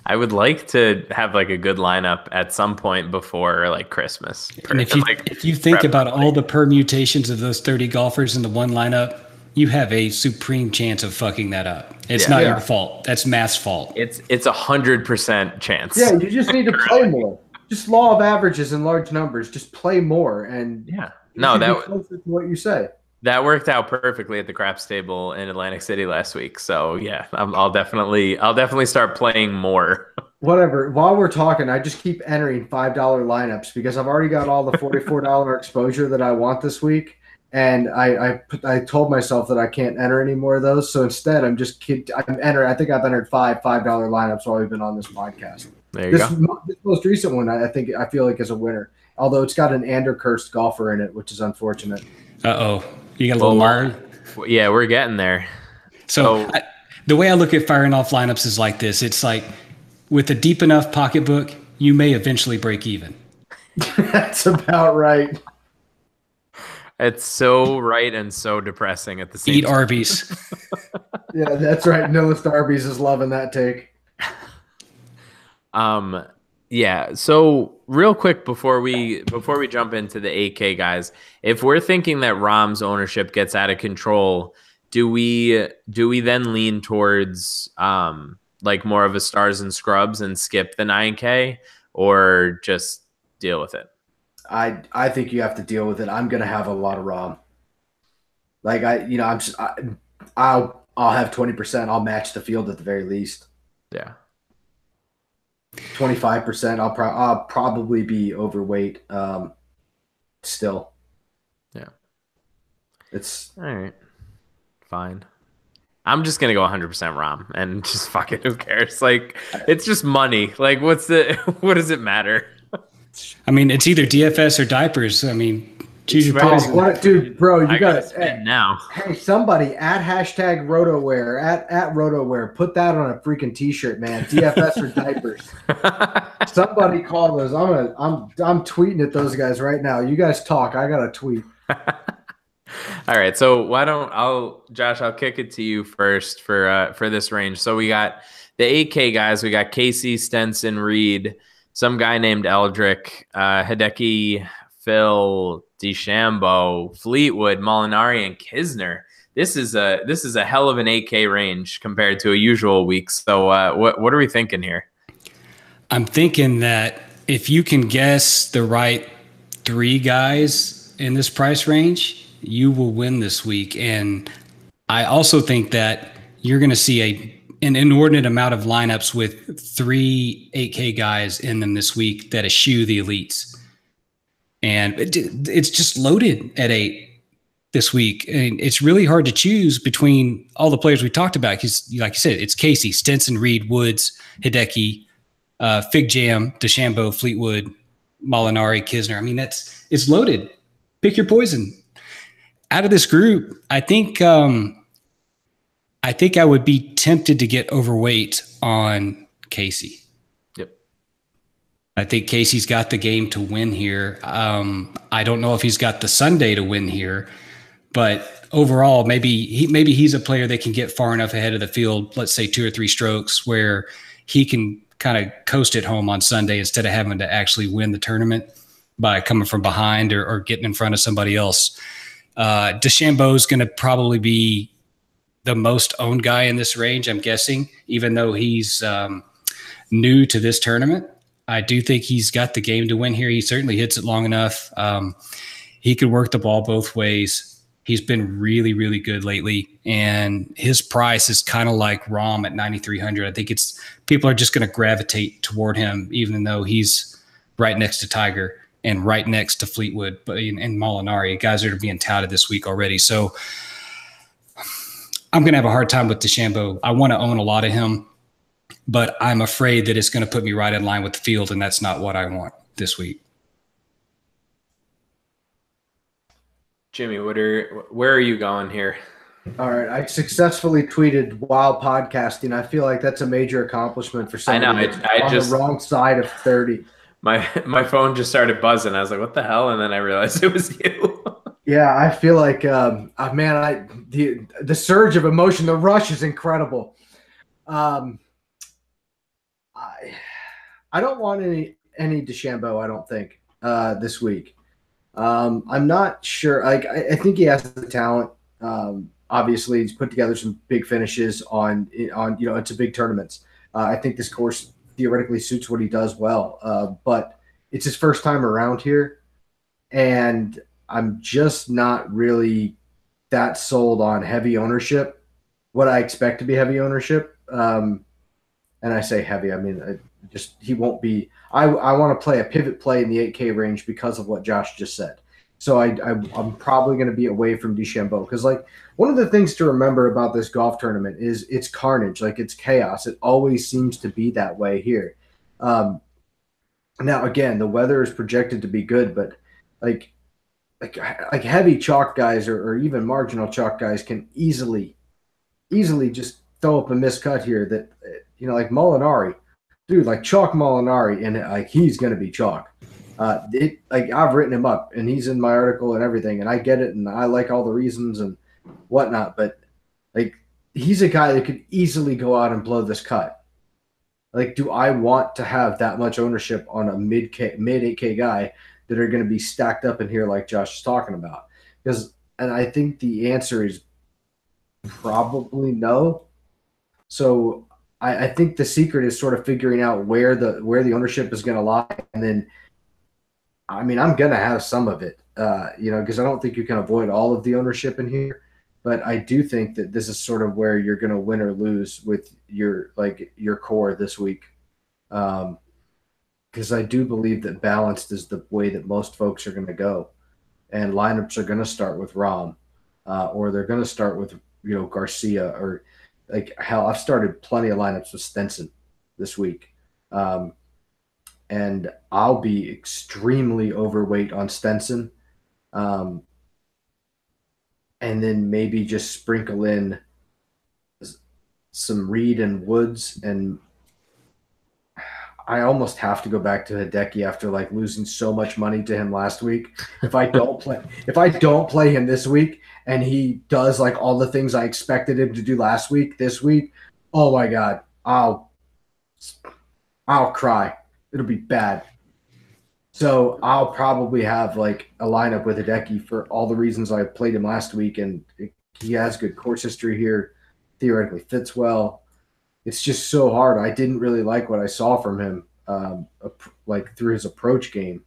I would like to have like a good lineup at some point before like Christmas. And if you think about all the permutations of those 30 golfers in the one lineup, you have a supreme chance of fucking that up. It's not your fault. That's math's fault. It's 100% chance. Yeah, you just need to play more. Just law of averages in large numbers. Just play more, and closer to what you say. That worked out perfectly at the craps table in Atlantic City last week. So yeah, I'll definitely start playing more. Whatever. While we're talking, I just keep entering $5 lineups because I've already got all the $44 exposure that I want this week, and I told myself that I can't enter any more of those. So instead, I think I've entered $5 lineups while we've been on this podcast. There you go. This most recent one, I feel like is a winner. Although it's got an Ander-cursed golfer in it, which is unfortunate. You got a little Murray? Yeah, we're getting there. So the way I look at firing off lineups is like this. It's like with a deep enough pocketbook, you may eventually break even. That's about right. It's so right and so depressing at the same time. Eat Arby's. Yeah, that's right. Nihilist Arby's is loving that take. Yeah. So real quick before we jump into the 8K guys, if we're thinking that Rahm's ownership gets out of control, do we then lean towards like more of a stars and scrubs and skip the 9K, or just deal with it? I think you have to deal with it. I'm gonna have a lot of Rahm. Like I'll have 20%. I'll match the field at the very least. Yeah. 25%. I'll probably be overweight. Still. Yeah. It's all right. Fine. I'm just gonna go 100% Rom and just fuck it. Who cares? Like, it's just money. Like, what does it matter? I mean, it's either DFS or diapers. I mean, choose your Right. poison. what, dude, bro, you I gotta got spend now. hey, somebody at hashtag RotoWear at RotoWear, put that on a freaking t-shirt, man. DFS or diapers. Somebody call those. I'm tweeting at those guys right now. You guys talk. I got to tweet. All right, so Josh, I'll kick it to you first for this range. So we got the 8K guys. We got Casey, Stenson, Reed, some guy named Eldrick, Hideki, Phil, DeChambeau, Fleetwood, Molinari, and Kisner. This is a hell of an 8K range compared to a usual week. So what are we thinking here? I'm thinking that if you can guess the right 3 guys in this price range, you will win this week. And I also think that you're going to see an inordinate amount of lineups with 3 8K guys in them this week that eschew the elites. And it's just loaded at 8 this week. And it's really hard to choose between all the players we talked about. Because, like you said, it's Casey, Stenson, Reed, Woods, Hideki, Fig Jam, DeChambeau, Fleetwood, Molinari, Kisner. I mean, it's loaded. Pick your poison. Out of this group, I think I would be tempted to get overweight on Casey. Yep. I think Casey's got the game to win here. I don't know if he's got the Sunday to win here, but overall, maybe he's a player that can get far enough ahead of the field, let's say 2 or 3 strokes, where he can kind of coast it home on Sunday instead of having to actually win the tournament by coming from behind or getting in front of somebody else. DeChambeau is going to probably be the most owned guy in this range, I'm guessing, even though he's new to this tournament. I do think he's got the game to win here. He certainly hits it long enough. He could work the ball both ways. He's been really, really good lately, and his price is kind of like Rahm at 9,300. I think people are just going to gravitate toward him, even though he's right next to Tiger and right next to Fleetwood and Molinari, guys that are being touted this week already. So I'm going to have a hard time with DeChambeau. I want to own a lot of him, but I'm afraid that it's going to put me right in line with the field, and that's not what I want this week. Jimmie, where are you going here? All right, I successfully tweeted while podcasting. I feel like that's a major accomplishment for somebody on the wrong side of 30. My phone just started buzzing. I was like, "What the hell?" And then I realized it was you. Yeah, I feel like, man, the surge of emotion, the rush is incredible. I don't want any DeChambeau, I don't think, this week. I'm not sure. Like, I think he has the talent. Obviously, he's put together some big finishes on into big tournaments. I think this course theoretically suits what he does well, but it's his first time around here, and I'm just not really that sold on heavy ownership, what I expect to be heavy ownership. And I say heavy, I mean, he won't be. I want to play a pivot play in the 8K range because of what Josh just said. So I'm probably going to be away from DeChambeau because, like, one of the things to remember about this golf tournament is it's carnage, like it's chaos. It always seems to be that way here. Now, again, the weather is projected to be good, but like heavy chalk guys or even marginal chalk guys can easily just throw up a miscut here that, like Molinari, dude, like chalk Molinari, and like he's going to be chalk. Like I've written him up and he's in my article and everything, and I get it and I like all the reasons and whatnot, but like he's a guy that could easily go out and blow this cut. Like, do I want to have that much ownership on a mid 8K guy that are going to be stacked up in here like Josh is talking about? And I think the answer is probably no. So I think the secret is sort of figuring out where the ownership is going to lie, and then I mean, I'm going to have some of it, because I don't think you can avoid all of the ownership in here. But I do think that this is sort of where you're going to win or lose with your core this week. Because I do believe that balanced is the way that most folks are going to go. And lineups are going to start with Rahm. or they're going to start with Garcia, or like hell, I've started plenty of lineups with Stenson this week, and I'll be extremely overweight on Stenson, and then maybe just sprinkle in some Reed and Woods, and I almost have to go back to Hideki after like losing so much money to him last week. If I don't play him this week and he does like all the things I expected him to do last week, this week, oh my God, I'll cry. It'll be bad. So I'll probably have like a lineup with Hideki for all the reasons I played him last week, and he has good course history here, theoretically fits well. It's just so hard. I didn't really like what I saw from him, like through his approach game,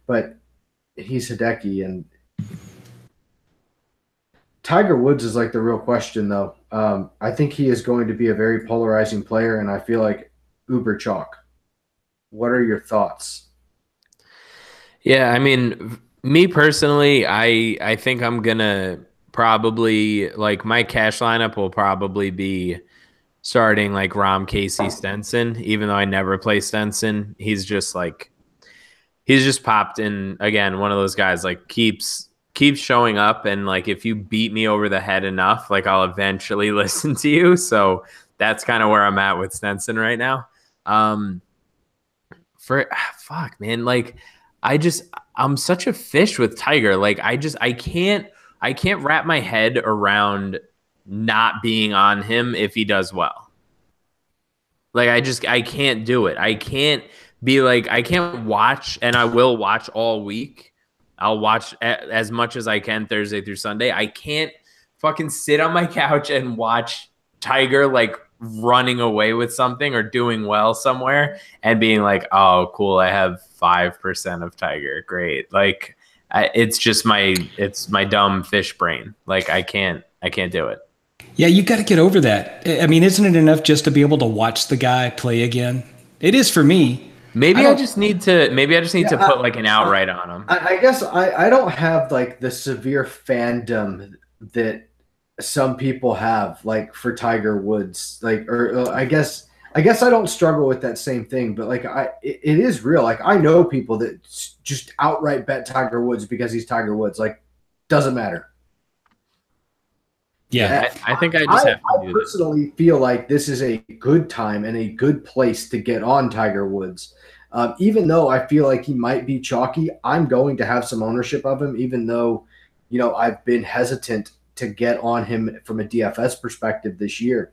but he's Hideki, and Tiger Woods is like the real question, though. I think he is going to be a very polarizing player, and I feel like uber chalk. What are your thoughts? Yeah, I mean, me personally, I think I'm gonna probably like my cash lineup will probably be starting like Rahm, Casey, Stenson, even though I never play Stenson. He's just popped in again, one of those guys like keeps showing up, and like if you beat me over the head enough, like I'll eventually listen to you. So that's kind of where I'm at with Stenson right now. Fuck, man, like I'm such a fish with Tiger. Like I can't wrap my head around not being on him if he does well. Like I can't do it. I can't be like, I can't watch, and I will watch all week. I'll watch as much as I can Thursday through Sunday. I can't fucking sit on my couch and watch Tiger like running away with something or doing well somewhere and being like, oh, cool, I have 5% of Tiger. Great. Like it's my dumb fish brain. Like I can't do it. Yeah, you got to get over that. I mean, isn't it enough just to be able to watch the guy play again? It is for me. Maybe I just need to put like an outright on him. I guess I don't have like the severe fandom that some people have, like for Tiger Woods, like, or I guess I don't struggle with that same thing, but like it is real. Like I know people that just outright bet Tiger Woods because he's Tiger Woods. Like doesn't matter. Yeah, I think I just have to do I personally feel like this is a good time and a good place to get on Tiger Woods. Even though I feel like he might be chalky, I'm going to have some ownership of him, even though, I've been hesitant to get on him from a DFS perspective this year.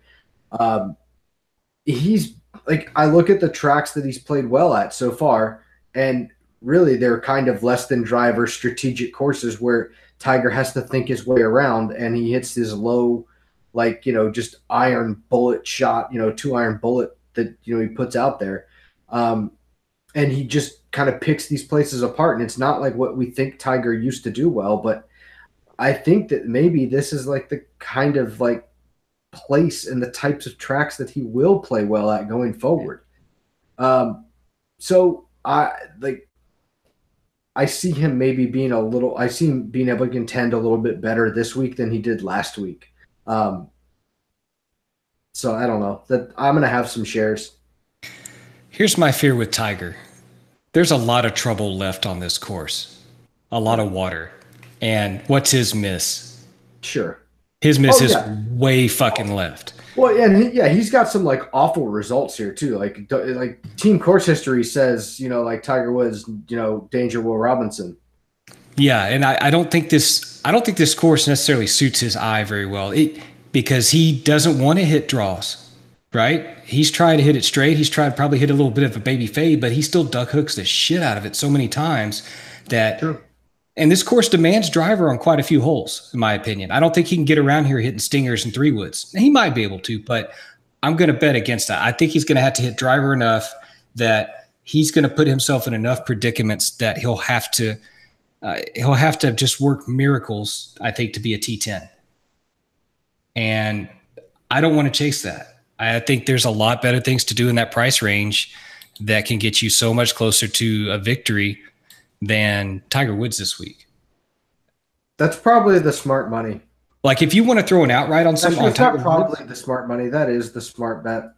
He's like, I look at the tracks that he's played well at so far, and really they're kind of less than driver strategic courses where Tiger has to think his way around, and he hits his low, like, just iron bullet shot, 2-iron bullet that, he puts out there. And he just kind of picks these places apart. And it's not like what we think Tiger used to do well, but I think that maybe this is like the kind of like place and the types of tracks that he will play well at going forward. So I see him maybe being I see him being able to contend a little bit better this week than he did last week. So I don't know that I'm going to have some shares. Here's my fear with Tiger. There's a lot of trouble left on this course, a lot of water. And what's his miss? Sure. His miss is way fucking left. Well, and he's got some like awful results here too. Like team course history says, like Tiger Woods, danger Will Robinson. Yeah, and I don't think this course necessarily suits his eye very well. Because he doesn't want to hit draws. Right? He's trying to hit it straight. He's trying to probably hit a little bit of a baby fade, but he still duck hooks the shit out of it so many times that. True. And this course demands driver on quite a few holes, in my opinion. I don't think he can get around here hitting stingers and 3-woods. He might be able to, but I'm going to bet against that. I think he's going to have to hit driver enough that he's going to put himself in enough predicaments that he'll have to just work miracles, I think, to be a T10. And I don't want to chase that. I think there's a lot better things to do in that price range that can get you so much closer to a victory than Tiger Woods this week. That's probably the smart money. Like if you want to throw an outright on Actually, someone, it's not probably the smart money. That is the smart bet.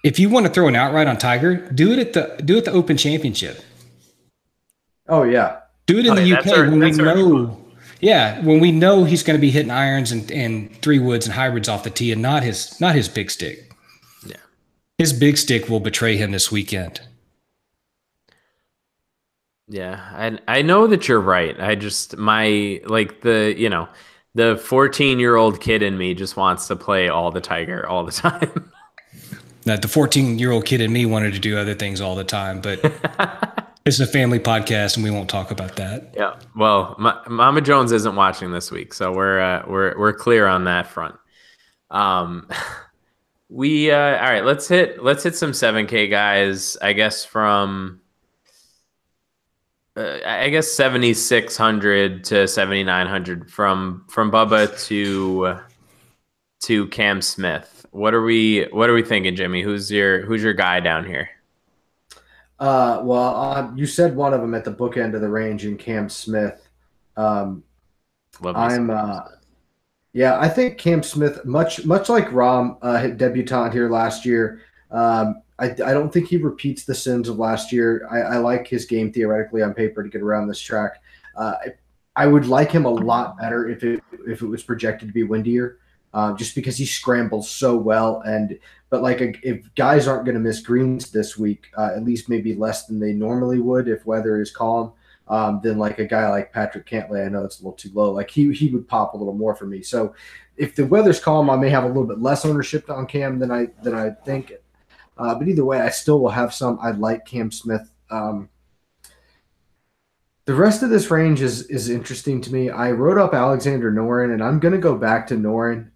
if you want to throw an outright on Tiger, do it at the Open Championship. Oh yeah, do it in the UK when we know. Yeah, when we know he's going to be hitting irons and 3-woods and hybrids off the tee, and not his big stick. Yeah, his big stick will betray him this weekend. Yeah, I know that you're right. I just the 14-year-old kid in me just wants to play all the Tiger all the time. That the 14-year-old kid in me wanted to do other things all the time, but it's a family podcast and we won't talk about that. Yeah. Well, Mama Jones isn't watching this week, so we're clear on that front. All right, let's hit some 7K guys, I guess from 7,600 to 7,900 from Bubba to Cam Smith. What are we thinking, Jimmy? Who's your guy down here? You said one of them at the bookend of the range in Cam Smith. I think Cam Smith, much like Rahm, debutant here last year. I don't think he repeats the sins of last year. I like his game theoretically on paper to get around this track. I would like him a lot better if it was projected to be windier, just because he scrambles so well. But if guys aren't going to miss greens this week, at least maybe less than they normally would if weather is calm, then like a guy like Patrick Cantlay, I know it's a little too low. Like he would pop a little more for me. So if the weather's calm, I may have a little bit less ownership on Cam than I think. But either way, I still will have some. I like Cam Smith. The rest of this range is interesting to me. I wrote up Alexander Noren, and I'm going to go back to Noren.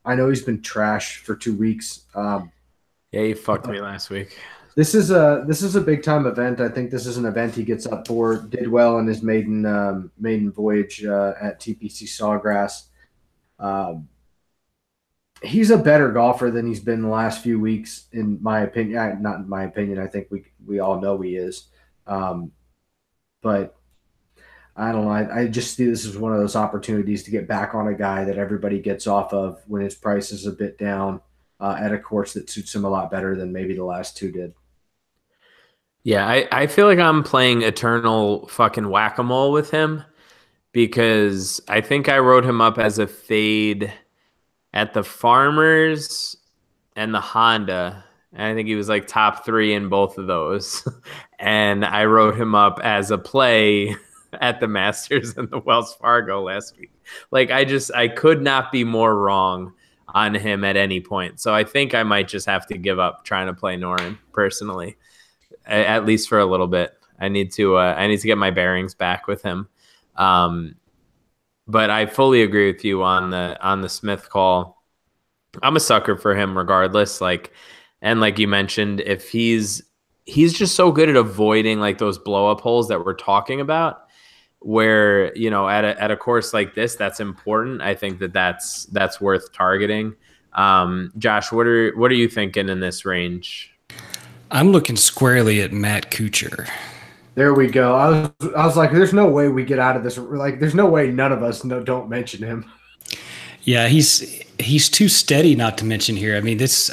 I know he's been trash for 2 weeks. Yeah, he fucked me last week. This is a big time event. I think this is an event he gets up for. Did well in his maiden voyage at TPC Sawgrass. He's a better golfer than he's been the last few weeks, in my opinion. Not in my opinion. I think we all know he is. But I don't know. I just see this as one of those opportunities to get back on a guy that everybody gets off of when his price is a bit down at a course that suits him a lot better than maybe the last two did. Yeah, I feel like I'm playing eternal fucking whack-a-mole with him, because I think I wrote him up as a fade at the Farmers and the Honda. And I think he was like top 3 in both of those. And I wrote him up as a play at the Masters and the Wells Fargo last week. Like I could not be more wrong on him at any point. So I think I might just have to give up trying to play Noren personally, at least for a little bit. I need to get my bearings back with him. But I fully agree with you on the Smith call. I'm a sucker for him regardless. Like you mentioned, if he's just so good at avoiding like those blow up holes that we're talking about, where, at a course like this, that's important. I think that's worth targeting. Josh, what are you thinking in this range? I'm looking squarely at Matt Kuchar. There we go. I was like, there's no way we get out of this. Like, there's no way none of us don't mention him. Yeah, he's too steady not to mention here. I mean, this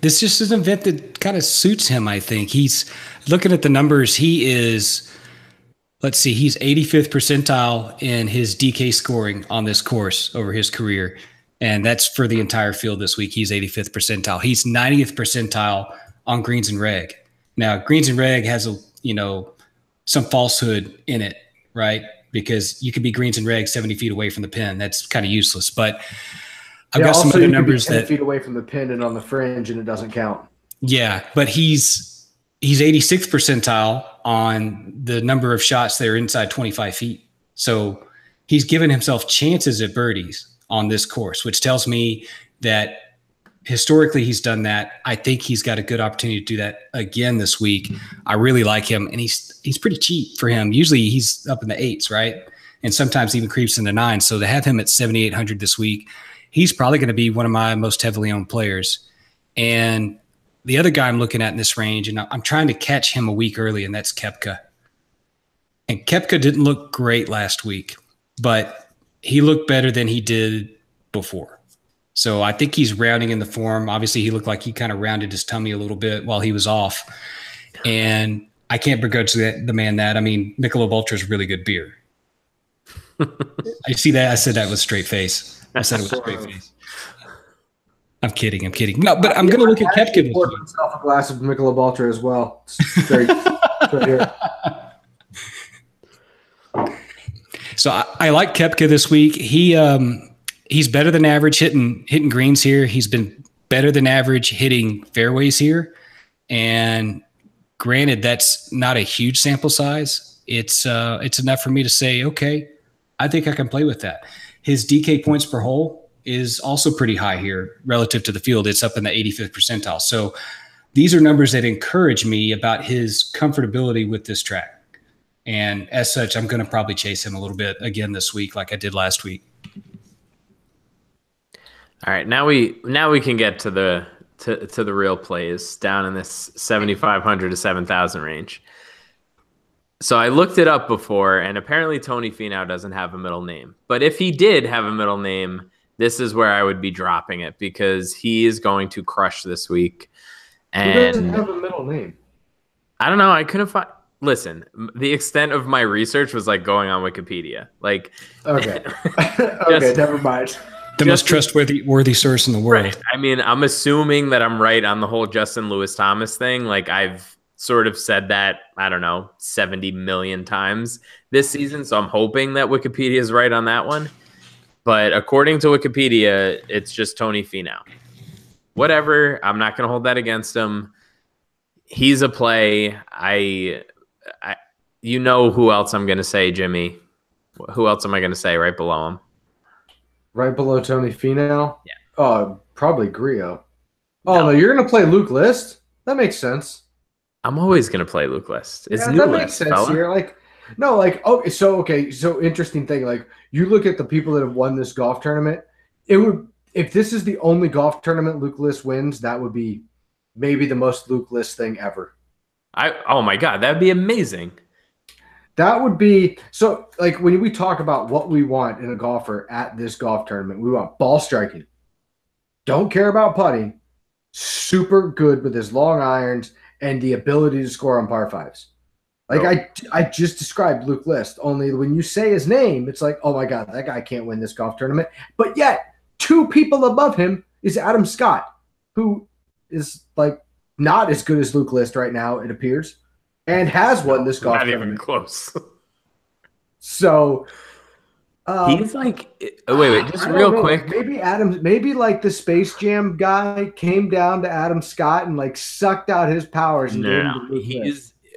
just is an event that kind of suits him, I think. He's looking at the numbers. He is, let's see, he's 85th percentile in his DK scoring on this course over his career. And that's for the entire field this week. He's 85th percentile. He's 90th percentile on greens and reg. Now, greens and reg has some falsehood in it, right? Because you could be greens and reg 70 feet away from the pin. That's kind of useless. But I've got some other numbers 10 feet away from the pin and on the fringe, and it doesn't count. Yeah, but he's 86th percentile on the number of shots that are inside 25 feet. So he's given himself chances at birdies on this course, which tells me that historically he's done that. I think he's got a good opportunity to do that again this week. I really like him, and he's pretty cheap for him. Usually he's up in the 8s, right? And sometimes even creeps in the 9s. So to have him at 7,800 this week, he's probably going to be one of my most heavily owned players. And the other guy I'm looking at in this range, and I'm trying to catch him a week early, and that's Koepka. And Koepka didn't look great last week, but he looked better than he did before. So I think he's rounding in the form. Obviously, he looked like he kind of rounded his tummy a little bit while he was off. And I can't begrudge the man that. I mean, Michelob Ultra is really good beer. I see that. I said that with straight face. I said it with straight face. I'm kidding. No, but I'm going to look at Koepka. Poured myself a glass of Michelob Ultra as well. Straight here. So I like Koepka this week. He's better than average hitting greens here. He's been better than average hitting fairways here. And granted, that's not a huge sample size. It's enough for me to say, okay, I think I can play with that. His DK points per hole is also pretty high here relative to the field. It's up in the 85th percentile. So these are numbers that encourage me about his comfortability with this track. And as such, I'm going to probably chase him a little bit again this week, like I did last week. All right, now we can get to the real plays down in this 7,500 to 7,000 range. So I looked it up before, and apparently Tony Finau doesn't have a middle name. But if he did have a middle name, this is where I would be dropping it because he is going to crush this week. And he doesn't have a middle name. I don't know. I couldn't find. Listen, the extent of my research was like going on Wikipedia. Like, okay, okay, never mind. The most trustworthy source in the world. Right. I mean, I'm assuming that I'm right on the whole Justin Lewis Thomas thing. Like, I've sort of said that, I don't know, 70 million times this season. So I'm hoping that Wikipedia is right on that one. But according to Wikipedia, it's just Tony Finau. Whatever. I'm not going to hold that against him. He's a play. You know who else I'm going to say, Jimmie? Who else am I going to say right below him? Right below Tony Finau? Yeah. Oh, probably Grillo. Oh, no, you're going to play Luke List? That makes sense. I'm always going to play Luke List. It's new that list, makes sense fella. here. So interesting thing. Like, you look at the people that have won this golf tournament, if this is the only golf tournament Luke List wins, that would be maybe the most Luke List thing ever. Oh my God, that'd be amazing. That would be so. Like, when we talk about what we want in a golfer at this golf tournament, we want ball striking. Don't care about putting. Super good with his long irons and the ability to score on par fives. Like, I just described Luke List. Only when you say his name, it's like, oh my God, that guy can't win this golf tournament. But yet, two people above him is Adam Scott, who is like not as good as Luke List right now, it appears, and has won this golf tournament. Not even close. So he's like, wait, just real quick. Maybe like the Space Jam guy came down to Adam Scott and like sucked out his powers. And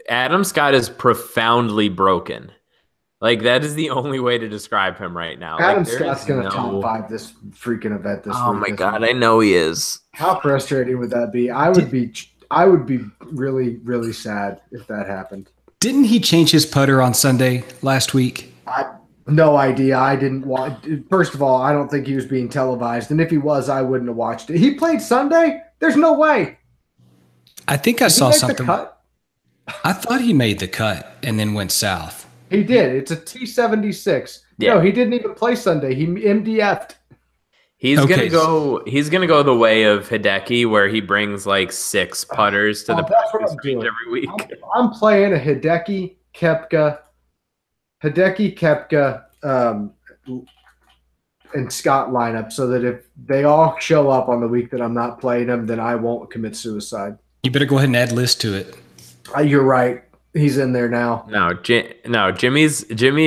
Adam Scott is profoundly broken. Like, that is the only way to describe him right now. Adam Scott's going to top 5 this freaking event this week. Oh my God, I know he is. How frustrating would that be? I would be really, really sad if that happened. Didn't he change his putter on Sunday last week? No idea. I didn't watch. First of all, I don't think he was being televised. And if he was, I wouldn't have watched it. He played Sunday? There's no way. I think I saw something. I thought he made the cut and then went south. He did. It's a T76. Yeah. No, he didn't even play Sunday. He MDF'd. He's gonna go the way of Hideki, where he brings like 6 putters to the practice range every week. I'm playing a Hideki, Koepka, and Scott lineup, so that if they all show up on the week that I'm not playing them, then I won't commit suicide. You better go ahead and add List to it. You're right. He's in there now. No, Jimmie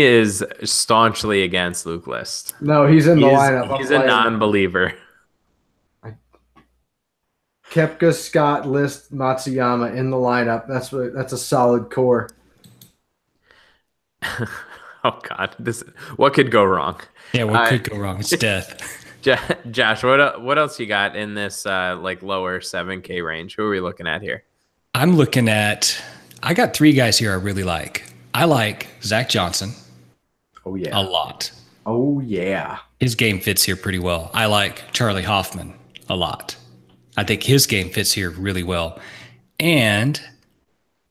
is staunchly against Luke List. No, he's in the lineup. He's a non-believer. Koepka, Scott, List, Matsuyama in the lineup. That's a solid core. Oh God, what could go wrong? Yeah, what could go wrong? It's death. Josh, what else you got in this like lower 7K range? Who are we looking at here? I got 3 guys here I really like. I like Zach Johnson. Oh, yeah. A lot. Oh, yeah. His game fits here pretty well. I like Charlie Hoffman a lot. I think his game fits here really well. And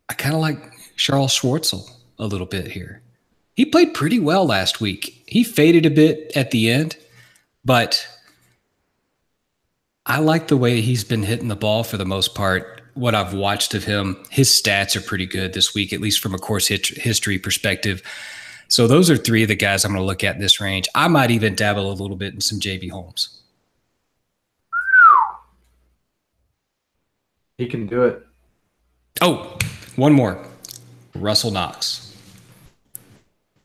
I kind of like Charles Schwartzel a little bit here. He played pretty well last week. He faded a bit at the end, but I like the way he's been hitting the ball for the most part. What I've watched of him, his stats are pretty good this week, at least from a course history perspective. So those are three of the guys I'm going to look at in this range. I might even dabble a little bit in some JB Holmes. He can do it. Oh, one more. Russell Knox.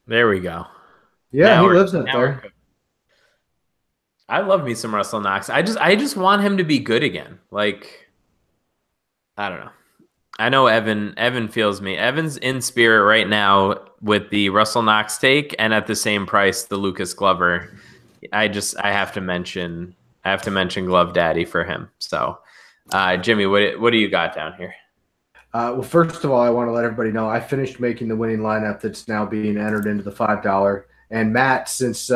There we go. Yeah, he lives up there. I love me some Russell Knox. I just want him to be good again. Like, I don't know. I know Evan feels me. Evan's in spirit right now with the Russell Knox take, and at the same price, the Lucas Glover. I have to mention Glove Daddy for him. So, Jimmie, what do you got down here? Well, first of all, I want to let everybody know I finished making the winning lineup that's now being entered into the $5. And Matt, since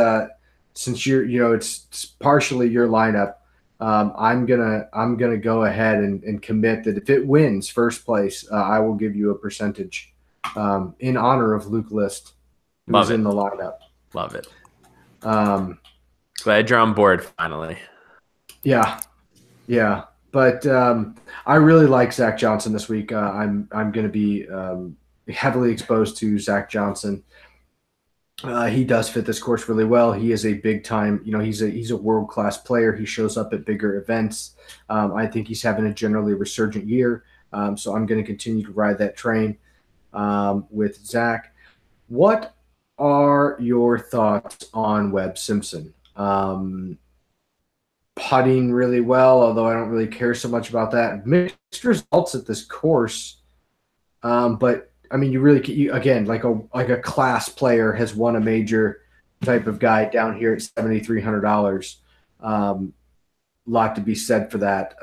you're, it's partially your lineup, I'm gonna go ahead and commit that if it wins first place, I will give you a percentage in honor of Luke List, who's in the lineup. Love it. Glad you're on board finally. Yeah. But I really like Zach Johnson this week. I'm going to be heavily exposed to Zach Johnson. He does fit this course really well. He is a big time, he's a world-class player. He shows up at bigger events. I think he's having a generally resurgent year. So I'm going to continue to ride that train with Zach. What are your thoughts on Webb Simpson? Putting really well, although I don't really care so much about that. Mixed results at this course, but I mean, you again, like a class player has won a major type of guy down here at $7,300. Lot to be said for that.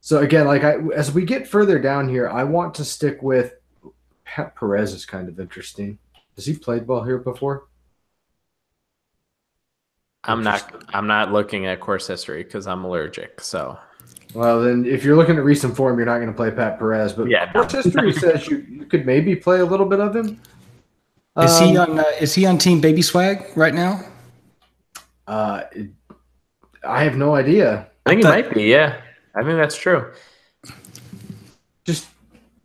So again, as we get further down here, I want to stick with Pat Perez. Is kind of interesting. Has he played well here before? I'm not looking at course history because I'm allergic. So, well, then if you're looking at recent form, you're not going to play Pat Perez. But yeah, course history says you could maybe play a little bit of him. Is he on Team Baby Swag right now? I have no idea. I think he might be. Yeah, I think that's true.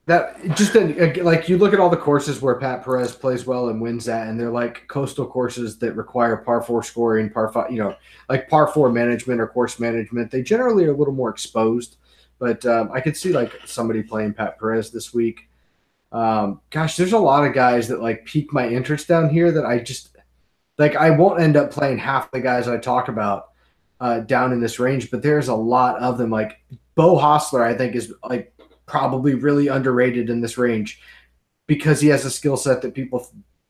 Like you look at all the courses where Pat Perez plays well and wins at, and they're like coastal courses that require par 4 scoring, par 5, like par 4 management or course management. They generally are a little more exposed, but I could see like somebody playing Pat Perez this week. Gosh, there's a lot of guys that like pique my interest down here that I just like. I won't end up playing half the guys I talk about down in this range, but there's a lot of them. Like Bo Hostler, I think is like probably really underrated in this range because he has a skill set that people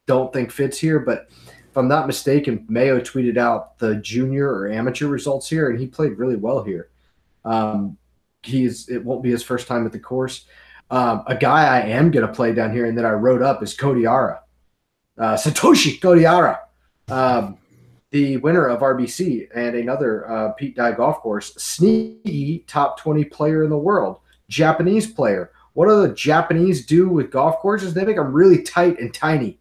don't think fits here. But if I'm not mistaken, Mayo tweeted out the junior or amateur results here, and he played really well here. It won't be his first time at the course. A guy I am going to play down here and that I wrote up is Kodiara. Satoshi Kodiara, the winner of RBC and another Pete Dye golf course, sneaky top 20 player in the world. Japanese player. What do the Japanese do with golf courses? They make them really tight and tiny,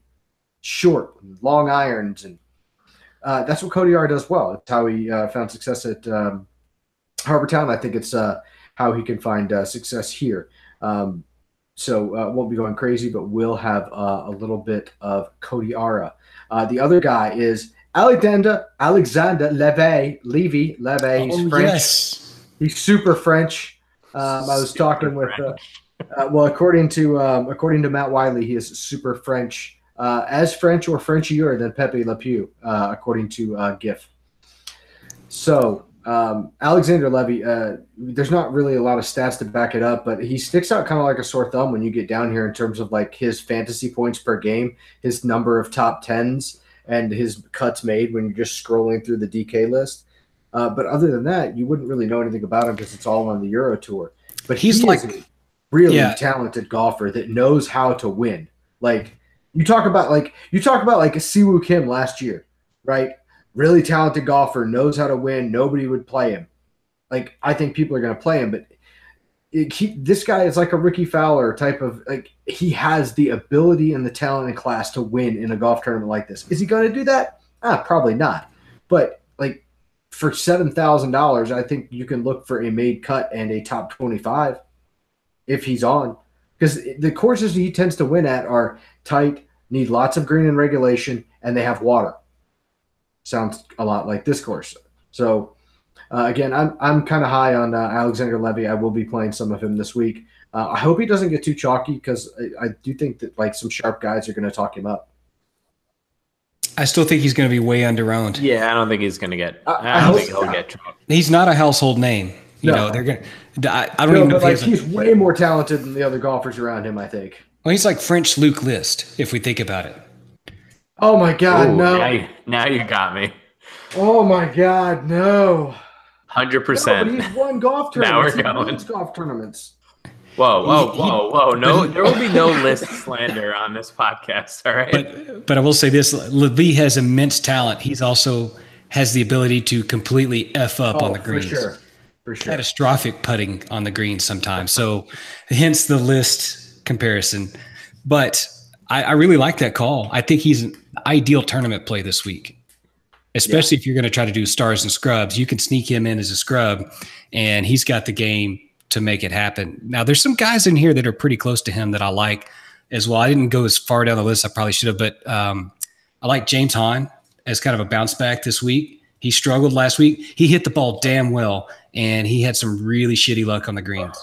short, long irons, and that's what Kodiara does well. It's how he found success at Harbour Town. I think it's how he can find success here. So won't be going crazy, but we'll have a little bit of Kodiara. The other guy is Alexander Levy. He's French. Yes. He's super French. I was talking with, according to Matt Wiley, he is super French, as French or Frenchier than Pepe Le Pew, according to GIF. So Alexander Levy, there's not really a lot of stats to back it up, but he sticks out kind of like a sore thumb when you get down here in terms of like his fantasy points per game, his number of top tens, and his cuts made when you're just scrolling through the DK list. But other than that, you wouldn't really know anything about him because it's all on the Euro Tour. But he's like a really talented golfer that knows how to win. Like you talk about like Siwoo Kim last year, right? Really talented golfer, knows how to win. Nobody would play him. Like I think people are going to play him, but this guy is like a Ricky Fowler type of, like, he has the ability and the talent and class to win in a golf tournament like this. Is he going to do that? Probably not. But like for $7,000, I think you can look for a made cut and a top 25 if he's on, because the courses he tends to win at are tight, need lots of green and regulation, and they have water. Sounds a lot like this course. So again, I'm kind of high on Alexander Levy. I will be playing some of him this week. I hope he doesn't get too chalky, because I do think that like some sharp guys are going to talk him up. I still think he's going to be way underowned. Yeah, I don't think he's going to get. I don't think he'll get chalky. He's not a household name. You know, they're going. I don't even know. But he's way more talented than the other golfers around him, I think. Well, he's like French Luke List, if we think about it. Oh my God, no! Now you got me. Oh my God, no! 100%. No, but he's won golf tournaments. Now we're going. Golf tournaments. Whoa! No, there will be no list slander on this podcast. All right. But I will say this: Levy has immense talent. He's also has the ability to completely f up on the greens. For sure. Catastrophic putting on the greens sometimes. So, hence the list comparison. But I really like that call. I think he's an ideal tournament play this week, especially if you're going to try to do stars and scrubs. You can sneak him in as a scrub, and he's got the game to make it happen. Now, there's some guys in here that are pretty close to him that I like as well. I didn't go as far down the list. I probably should have, but I like James Hahn as kind of a bounce back this week. He struggled last week. He hit the ball damn well, and he had some really shitty luck on the greens.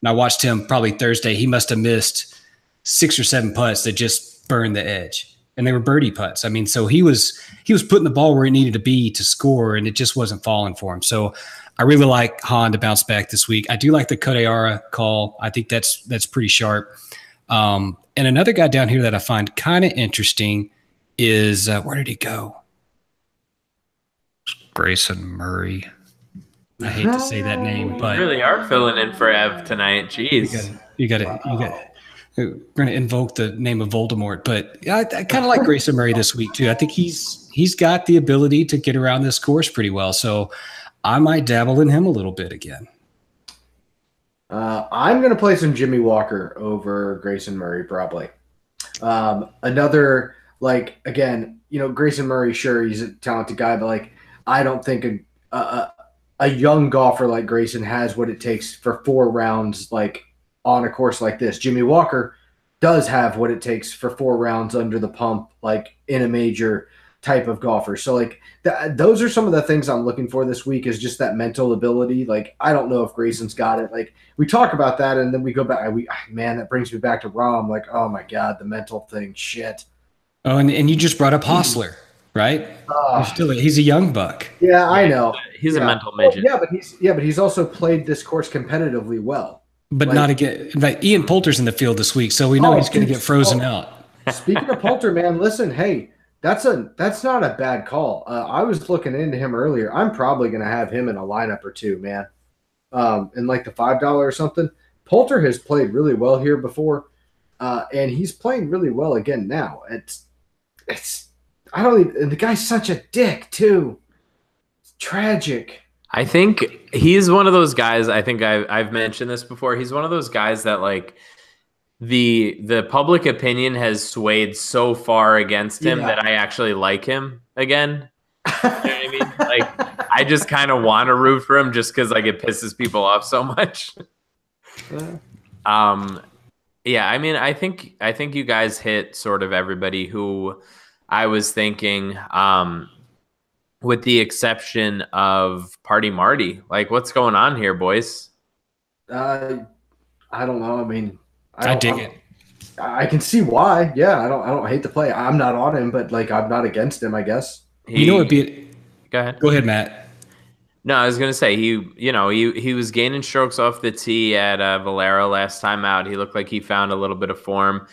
And I watched him probably Thursday. He must have missed 6 or 7 putts that just burned the edge, and they were birdie putts. I mean, so he was putting the ball where it needed to be to score, and it just wasn't falling for him. So I really like Hahn to bounce back this week. I do like the Kodeara call. I think that's pretty sharp. And another guy down here that I find kind of interesting is where did he go? Grayson Murray. I hate to say that name, but you really are filling in for Ev tonight. Jeez, you got it. We're going to invoke the name of Voldemort, but I kind of like Grayson Murray this week too. I think he's got the ability to get around this course pretty well, so I might dabble in him a little bit again. I'm going to play some Jimmie Walker over Grayson Murray probably. Another, like, again, you know, Grayson Murray, sure, he's a talented guy, but like I don't think a young golfer like Grayson has what it takes for 4 rounds, like on a course like this. Jimmie Walker does have what it takes for 4 rounds under the pump, like in a major type of golfer. So like those are some of the things I'm looking for this week, is just that mental ability. Like, I don't know if Grayson's got it. Like, we talk about that and then we go back. Man, that brings me back to Rahm. Like, oh my God, the mental thing, shit. Oh, and you just brought up Hostler, right? He's a young buck. Yeah, I know. He's a mental midget. Well, but he's also played this course competitively well. But like, not again. Like, Ian Poulter's in the field this week, so we know he's going to get frozen out. Speaking of Poulter, man, listen, hey, that's not a bad call. I was looking into him earlier. I'm probably going to have him in a lineup or two, man. In like the $5 or something. Poulter has played really well here before, and he's playing really well again now. And the guy's such a dick too. It's tragic. I think he's one of those guys. I think I've mentioned this before. He's one of those guys that, like, the public opinion has swayed so far against him that I actually like him again. You know what I mean? Like, I just kind of want to root for him just because, like, it pisses people off so much. Yeah, I mean, I think you guys hit sort of everybody who I was thinking, with the exception of Party Marty. Like, what's going on here, boys? I don't know. I mean, I dig it. I can see why. Yeah, I don't hate the play. I'm not on him, but like, I'm not against him, I guess. Go ahead. Go ahead, Matt. No, I was gonna say he was gaining strokes off the tee at Valero last time out. He looked like he found a little bit of form.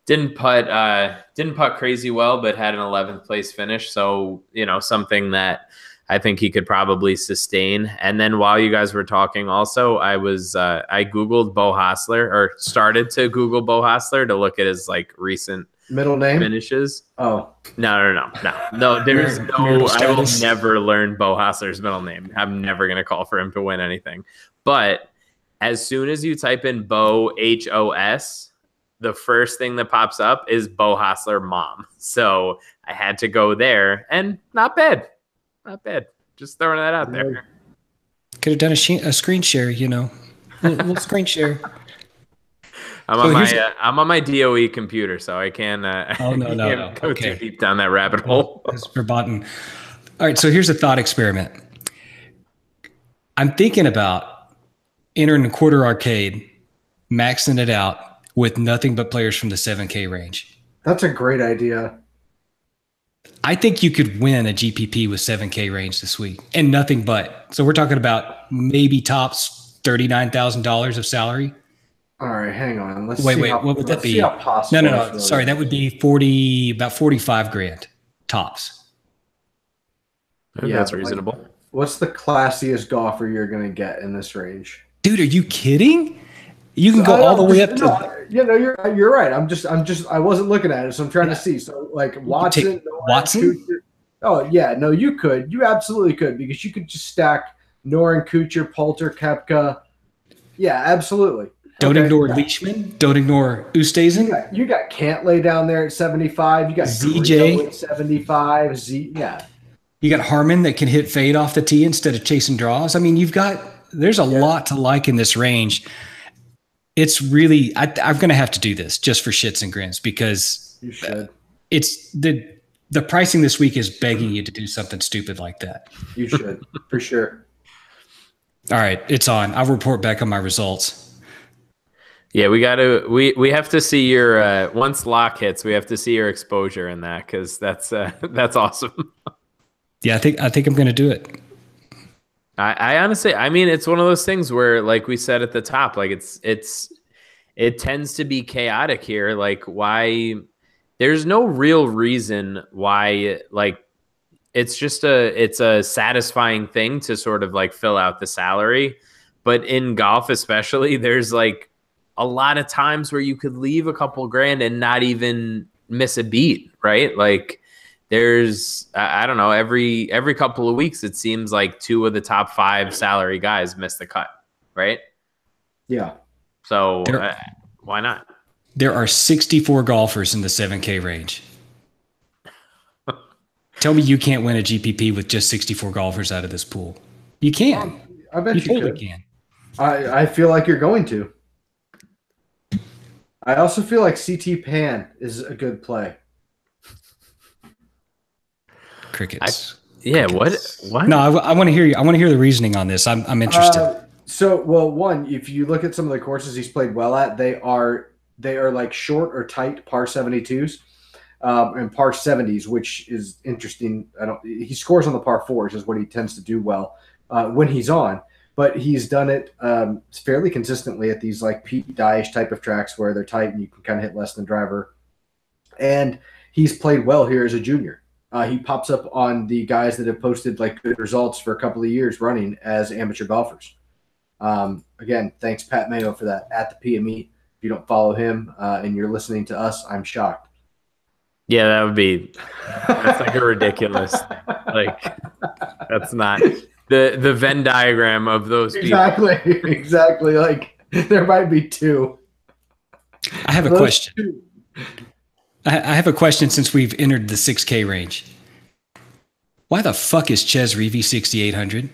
Didn't putt crazy well, but had an 11th place finish. So, you know, something that I think he could probably sustain. And then while you guys were talking, also, I Googled Bo Hostler, or started to Google Bo Hostler to look at his like recent middle name finishes. Oh, no. There's no. I will never learn Bo Hostler's middle name. I'm never gonna call for him to win anything. But as soon as you type in Bo HOS, the first thing that pops up is Bo Hostler mom. So I had to go there, and not bad. Not bad. Just throwing that out there. Could have done a screen share, you know. A little screen share. I'm on my DOE computer, so I can no. Go too deep down that rabbit hole. It's verboten. All right, so here's a thought experiment. I'm thinking about entering a quarter arcade, maxing it out with nothing but players from the 7K range. That's a great idea. I think you could win a GPP with 7K range this week and nothing but. So we're talking about maybe tops $39,000 of salary. All right, hang on. Wait, what would that be? No. Sorry, that would be about 45 grand tops. Yeah, that's reasonable. Like, what's the classiest golfer you're going to get in this range? Dude, are you kidding? You can go all the way up to. You're right. I wasn't looking at it, so I'm trying to see. So like Watson. Watson? Oh yeah, no, you could. You absolutely could, because you could just stack Noren, Kuchar, Poulter, Koepka. Yeah, absolutely. Don't ignore Leishman. Don't ignore Oosthuizen. You got Cantlay down there at 75. You got ZJ at 75. Yeah. You got Harmon that can hit fade off the tee instead of chasing draws. I mean, there's a lot to like in this range. It's really, I'm going to have to do this just for shits and grins, because you should. It's the pricing this week is begging you to do something stupid like that. You should, for sure. All right, it's on. I'll report back on my results. Yeah, we have to see your once lock hits. We have to see your exposure in that, because that's awesome. Yeah, I think I'm going to do it. I honestly, I mean, it's one of those things where, like we said at the top, like it tends to be chaotic here. Like, why? There's no real reason why. Like, it's a satisfying thing to sort of like fill out the salary, but in golf especially, there's like a lot of times where you could leave a couple grand and not even miss a beat, right? Like, there's, I don't know, every couple of weeks, it seems like 2 of the top 5 salary guys miss the cut, right? Yeah. So why not? There are 64 golfers in the 7K range. Tell me you can't win a GPP with just 64 golfers out of this pool. You can. I bet you totally can. I feel like you're going to. I also feel like CT Pan is a good play. Crickets. What? No, I want to hear you. I want to hear the reasoning on this. I'm interested. One, if you look at some of the courses he's played well at, they are like short or tight par 72s and par 70s, which is interesting. He scores on the par 4s is what he tends to do well when he's on, but he's done it fairly consistently at these like Pete Dye-ish type of tracks where they're tight and you can kind of hit less than driver. And he's played well here as a junior. He pops up on the guys that have posted like good results for a couple of years running as amateur golfers. Again, thanks Pat Mayo for that at the PME. If you don't follow him and you're listening to us, I'm shocked. Yeah, that's like a ridiculous, like that's not the Venn diagram of those people. Exactly. Like there might be 2. I have a question. I have a question since we've entered the 6K range. Why the fuck is Ches Reavie 6,800?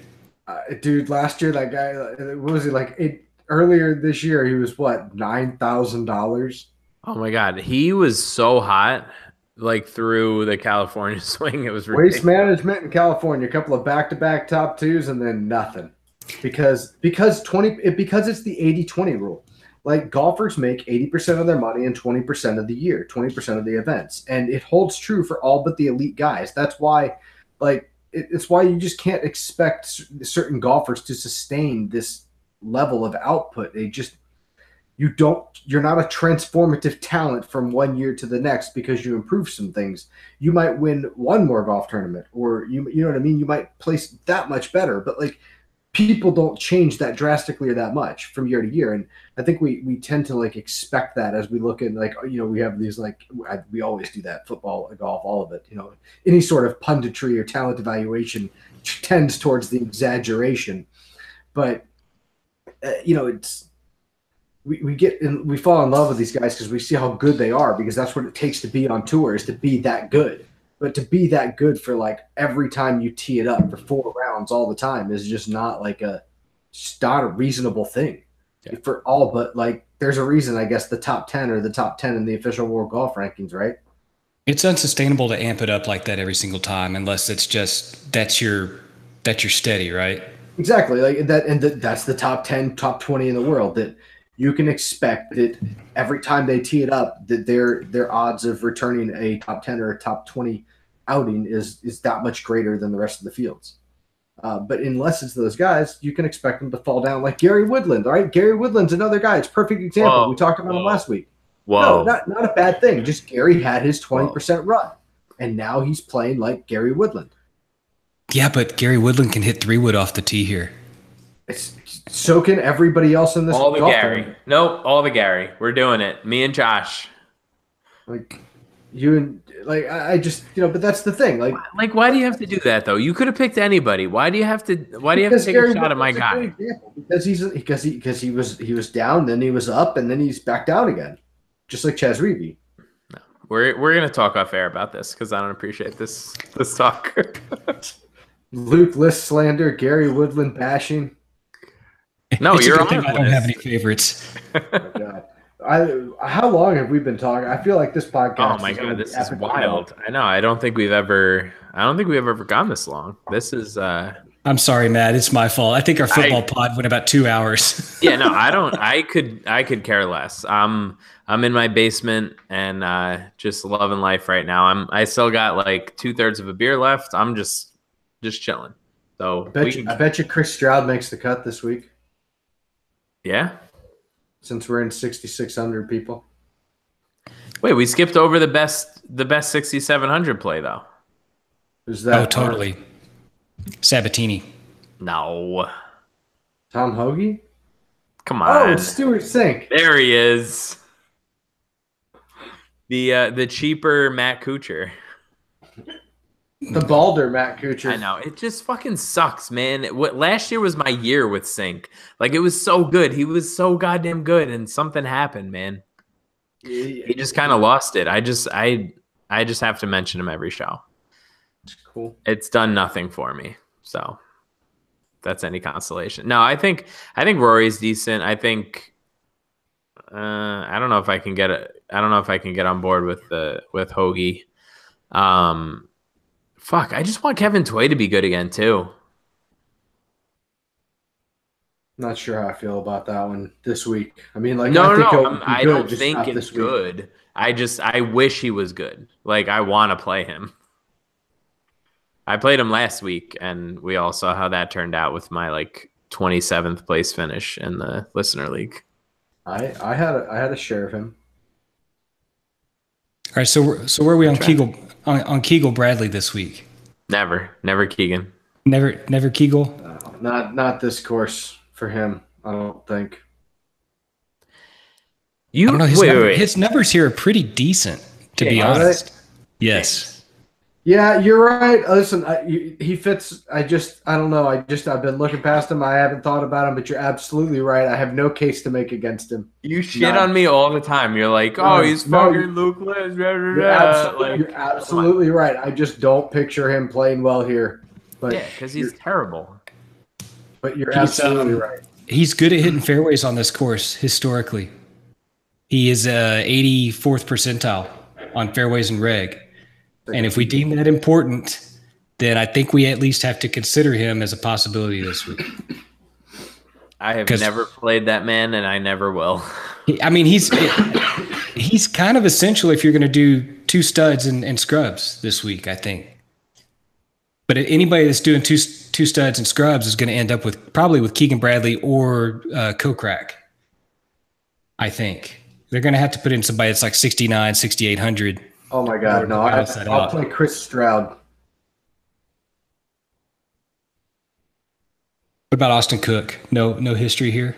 Dude, last year that guy, what was he like? Earlier this year, he was what, $9,000? Oh my god, he was so hot, like through the California swing. It was ridiculous. Waste management in California, a couple of back-to-back top 2s, and then nothing because it's the 80-20 rule. Like golfers make 80% of their money in 20% of the year, 20% of the events. And it holds true for all but the elite guys. That's why, like, it's why you just can't expect certain golfers to sustain this level of output. You're not a transformative talent from one year to the next because you improve some things. You might win one more golf tournament or you know what I mean? You might place that much better, but like, people don't change that drastically or that much from year to year. And I think we tend to like expect that as we look at like, you know, we have these like, we always do that, football, golf, all of it, you know, any sort of punditry or talent evaluation tends towards the exaggeration. But it's we fall in love with these guys because we see how good they are, because that's what it takes to be on tour, is to be that good. But to be that good for like every time you tee it up for 4 rounds all the time is just not a reasonable thing. Yeah. For all but like, there's a reason, I guess, the top 10 or the top 10 in the official world golf rankings, right? It's unsustainable to amp it up like that every single time, unless it's just that's your steady, right? Exactly, like that, and that's the top 10, top 20 in the world. That you can expect that every time they tee it up, that their odds of returning a top 10 or a top 20 outing is that much greater than the rest of the fields. But unless it's those guys, you can expect them to fall down, like Gary Woodland. All right, Gary Woodland's another guy. It's a perfect example. Whoa, we talked about him last week. Whoa. No, not a bad thing. Just Gary had his 20% run, and now he's playing like Gary Woodland. Yeah, but Gary Woodland can hit 3-wood off the tee here. So can everybody else in this. All the Gary. Tournament. Nope, all the Gary. We're doing it. Me and Josh. Like you and like I just but that's the thing. Like why do you have to do that though? You could have picked anybody. Why do you have to take Gary a shot at my guy? Because he was down, then he was up, and then he's back down again, just like Chaz Reavie. No, we're gonna talk off air about this because I don't appreciate this talk. Luke List slander, Gary Woodland bashing. No, you're on. I don't have any favorites. Oh my God. How long have we been talking? I feel like this podcast. Oh my God, this is wild. I know. I don't think we've ever gone this long. This is. I'm sorry, Matt. It's my fault. I think our football pod went about 2 hours. Yeah, no, I don't. I could care less. I'm in my basement and just loving life right now. I still got like 2/3 of a beer left. I'm just chilling. So I bet you Chris Stroud makes the cut this week. Yeah. Since we're in 6,600 people. Wait, we skipped over the best 6,700 play though. Is that? Oh, totally. Sabatini. No. Tom Hoagie? Come on. Oh, it's Stuart Sink. There he is. The cheaper Matt Kuchar. The balder Matt Kuchar. I know. It just fucking sucks, man. Last year was my year with Sink. Like, it was so good. He was so goddamn good, and something happened, man. He just kind of lost it. I just have to mention him every show. Cool. It's done nothing for me. So that's any consolation. No, I think Rory's decent. I think I don't know if I can get on board with Hoagie. Fuck, I just want Kevin Tway to be good again too. Not sure how I feel about that one this week. I mean, like, I don't think it's good. I wish he was good. Like, I want to play him. I played him last week, and we all saw how that turned out with my like 27th place finish in the listener league. I had a share of him. All right, so where are we on Kegel on Kegel Bradley this week? Never Keegan. Never Kegel. Not this course for him. I don't think. I don't know. His numbers here are pretty decent, to be honest. Yes. Yeah, you're right. Listen, he fits. I don't know. I've been looking past him. I haven't thought about him, but you're absolutely right. I have no case to make against him. You shit on me all the time. You're like, he's fucking Luke Liz. You're absolutely right. I just don't picture him playing well here. But yeah, because he's terrible. But you're absolutely right. He's good at hitting fairways on this course historically. He is 84th percentile on fairways and reg. And if we deem that important, then I think we at least have to consider him as a possibility this week. I have never played that man, and I never will. I mean, he's kind of essential if you're going to do 2 studs and scrubs this week, I think. But anybody that's doing two studs and scrubs is going to end up probably with Keegan Bradley or Kokrak, I think. They're going to have to put in somebody that's like 6,900, 6,800. Oh my God! No, I'll play Chris Stroud. What about Austin Cook? No history here.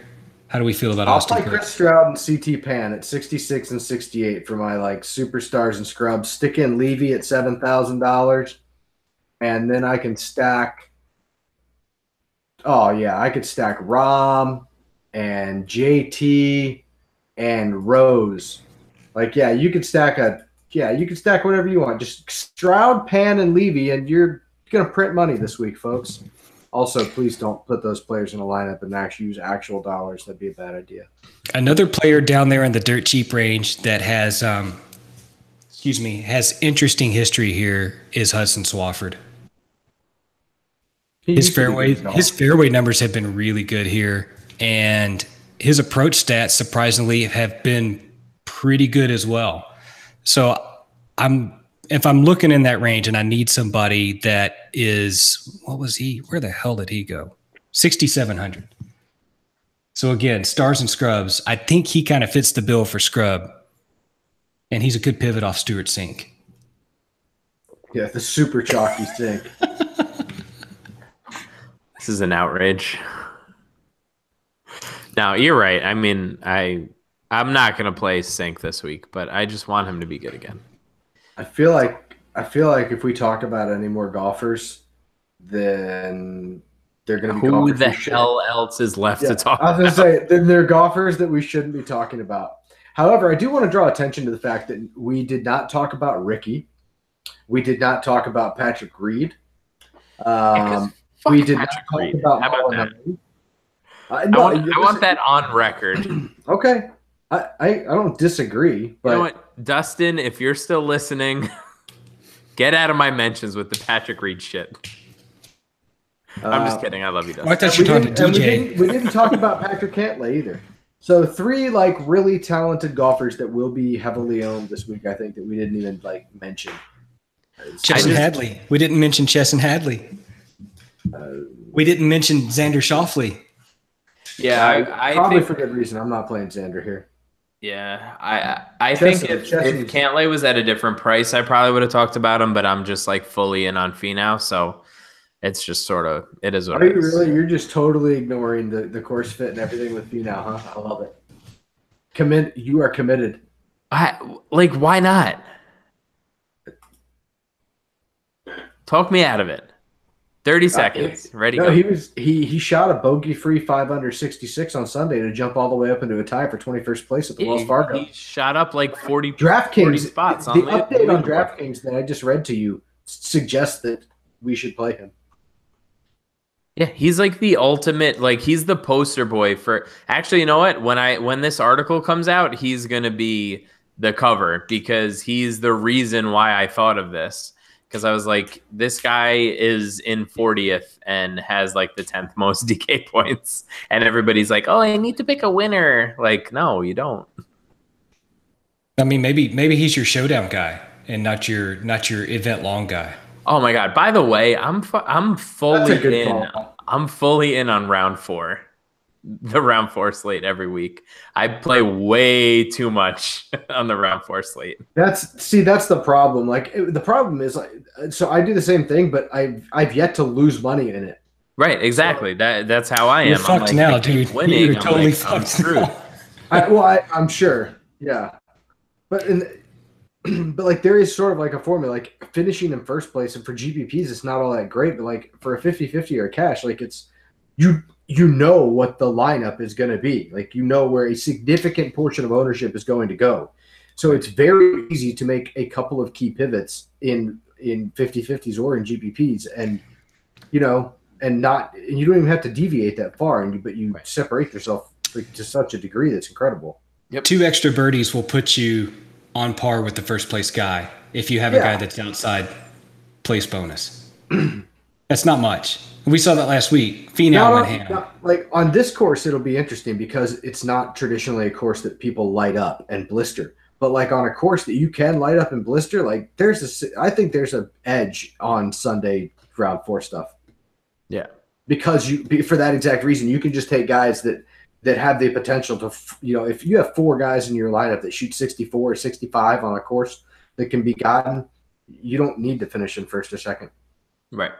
How do we feel about Austin Cook? I'll play Chris Stroud and CT Pan at 66 and 68 for my like superstars and scrubs. Stick in Levy at $7,000, and then I can stack. Oh yeah, I could stack Rahm and JT and Rose. Like, yeah, you could stack whatever you want. Just Stroud, Pan, and Levy, and you're gonna print money this week, folks. Also, please don't put those players in a lineup and actually use actual dollars. That'd be a bad idea. Another player down there in the dirt cheap range that has interesting history here is Hudson Swafford. His fairway numbers have been really good here, and his approach stats surprisingly have been pretty good as well. So if I'm looking in that range and I need somebody that is, what was he? Where the hell did he go? 6,700. So again, stars and scrubs. I think he kind of fits the bill for scrub, and he's a good pivot off Stuart Sink. Yeah, the super chalky Sink. This is an outrage. Now, you're right. I mean, I'm not going to play Sink this week, but I just want him to be good again. I feel like if we talk about any more golfers, then they're going to be who the hell else is left to talk about? I was going to say, then they're golfers that we shouldn't be talking about. However, I do want to draw attention to the fact that we did not talk about Ricky. We did not talk about Patrick Reed. We did Patrick not Reed. talk about How about that? I want that on record. Okay. I don't disagree. But you know what, Dustin, if you're still listening, get out of my mentions with the Patrick Reed shit. I'm just kidding. I love you, Dustin. I thought you were talking to DJ. We didn't talk about Patrick Cantlay either. So 3 like really talented golfers that will be heavily owned this week. I think that we didn't even like mention. Chesson Hadley. We didn't mention Chesson Hadley. We didn't mention Xander Schauffele. Yeah, I probably think, for good reason. I'm not playing Xander here. Yeah, I think if Cantlay was at a different price, I probably would have talked about him. But I'm just like fully in on Finau, so it's just sort of it is what it is. Are you really? You're just totally ignoring the course fit and everything with Finau, huh? I love it. You are committed. Why not? Talk me out of it. 30 seconds. Ready? No, he shot a bogey-free 5 under 66 on Sunday to jump all the way up into a tie for 21st place at the Wells Fargo. He shot up like 40 DraftKings spots. The update on DraftKings that I just read to you suggests that we should play him. Yeah, he's like the ultimate, like he's the poster boy for. Actually, you know what? When this article comes out, he's gonna be the cover because he's the reason why I thought of this. Because I was like, this guy is in 40th and has like the 10th most DK points. And everybody's like, oh, I need to pick a winner. Like, no, you don't. I mean, maybe he's your showdown guy and not your event long guy. Oh my God. By the way, I'm fully in. Call. I'm fully in on round 4. The round 4 slate every week. I play way too much on the round 4 slate. That's the problem. Like the problem is like, so I do the same thing, but I've yet to lose money in it. Right, exactly. That's how I am. You're fucked now, dude. Winning. You're totally fucked. Screwed. I'm sure. Yeah, but like there is sort of like a formula. Like finishing in first place, and for GPPs, it's not all that great. But like for a 50-50 or cash, like it's you know what the lineup is going to be. Like, you know where a significant portion of ownership is going to go. So it's very easy to make a couple of key pivots in 50-50s or in GPPs and, you know, and you don't even have to deviate that far, but you separate yourself to such a degree that's incredible. Yep. 2 extra birdies will put you on par with the first place guy if you have a guy that's outside place bonus. That's not much. We saw that last week. Finau went ham. Like on this course, it'll be interesting because it's not traditionally a course that people light up and blister. But like on a course that you can light up and blister, like I think there's an edge on Sunday round 4 stuff. Yeah, because for that exact reason, you can just take guys that have the potential to, you know, if you have 4 guys in your lineup that shoot 64 or 65 on a course that can be gotten, you don't need to finish in first or second. Right.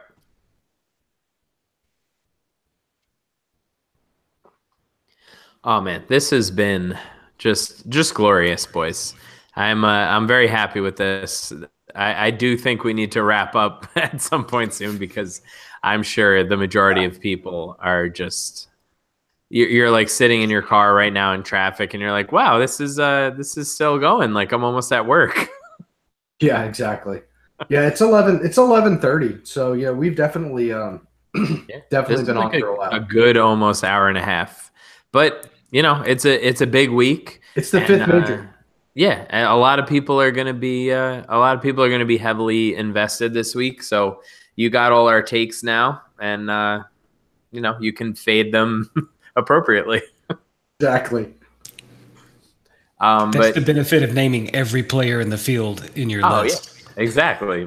Oh man, this has been just glorious, boys. I'm very happy with this. I do think we need to wrap up at some point soon because I'm sure the majority of people are just you're like sitting in your car right now in traffic, and you're like, wow, this is still going. Like I'm almost at work. Yeah, exactly. Yeah, it's 11:30. So yeah, we've definitely definitely been like on for a a while. good almost hour and a half. But it's a big week. It's the fifth major. Yeah, and a lot of people are going to be heavily invested this week. So you got all our takes now, and you can fade them appropriately. Exactly. That's but the benefit of naming every player in the field in your list. Yeah, exactly.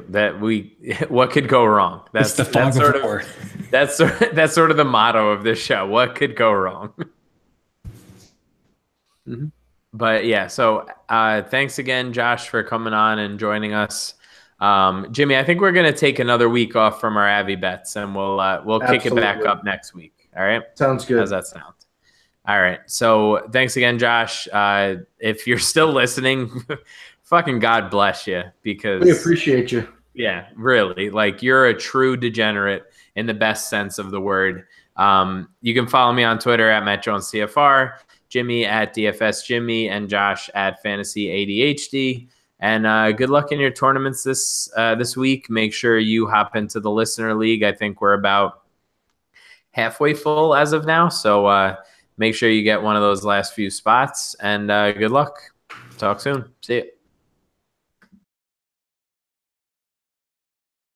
What could go wrong? That's the fog of war. That's sort of the motto of this show. What could go wrong? Mm-hmm. But yeah, so thanks again, Josh, for coming on and joining us. Jimmie, I think we're gonna take another week off from our Avi bets, and we'll kick it back up next week. All right, sounds good. How's that sound? All right. So thanks again, Josh. If you're still listening, fucking God bless you, because we appreciate you. Yeah, really. Like you're a true degenerate in the best sense of the word. You can follow me on Twitter at MattJonesCFR, Jimmie at DFS Jimmie, and Josh at Fantasy ADHD. And good luck in your tournaments this week. Make sure you hop into the Listener League. I think we're about halfway full as of now. So make sure you get one of those last few spots. And good luck. Talk soon. See you.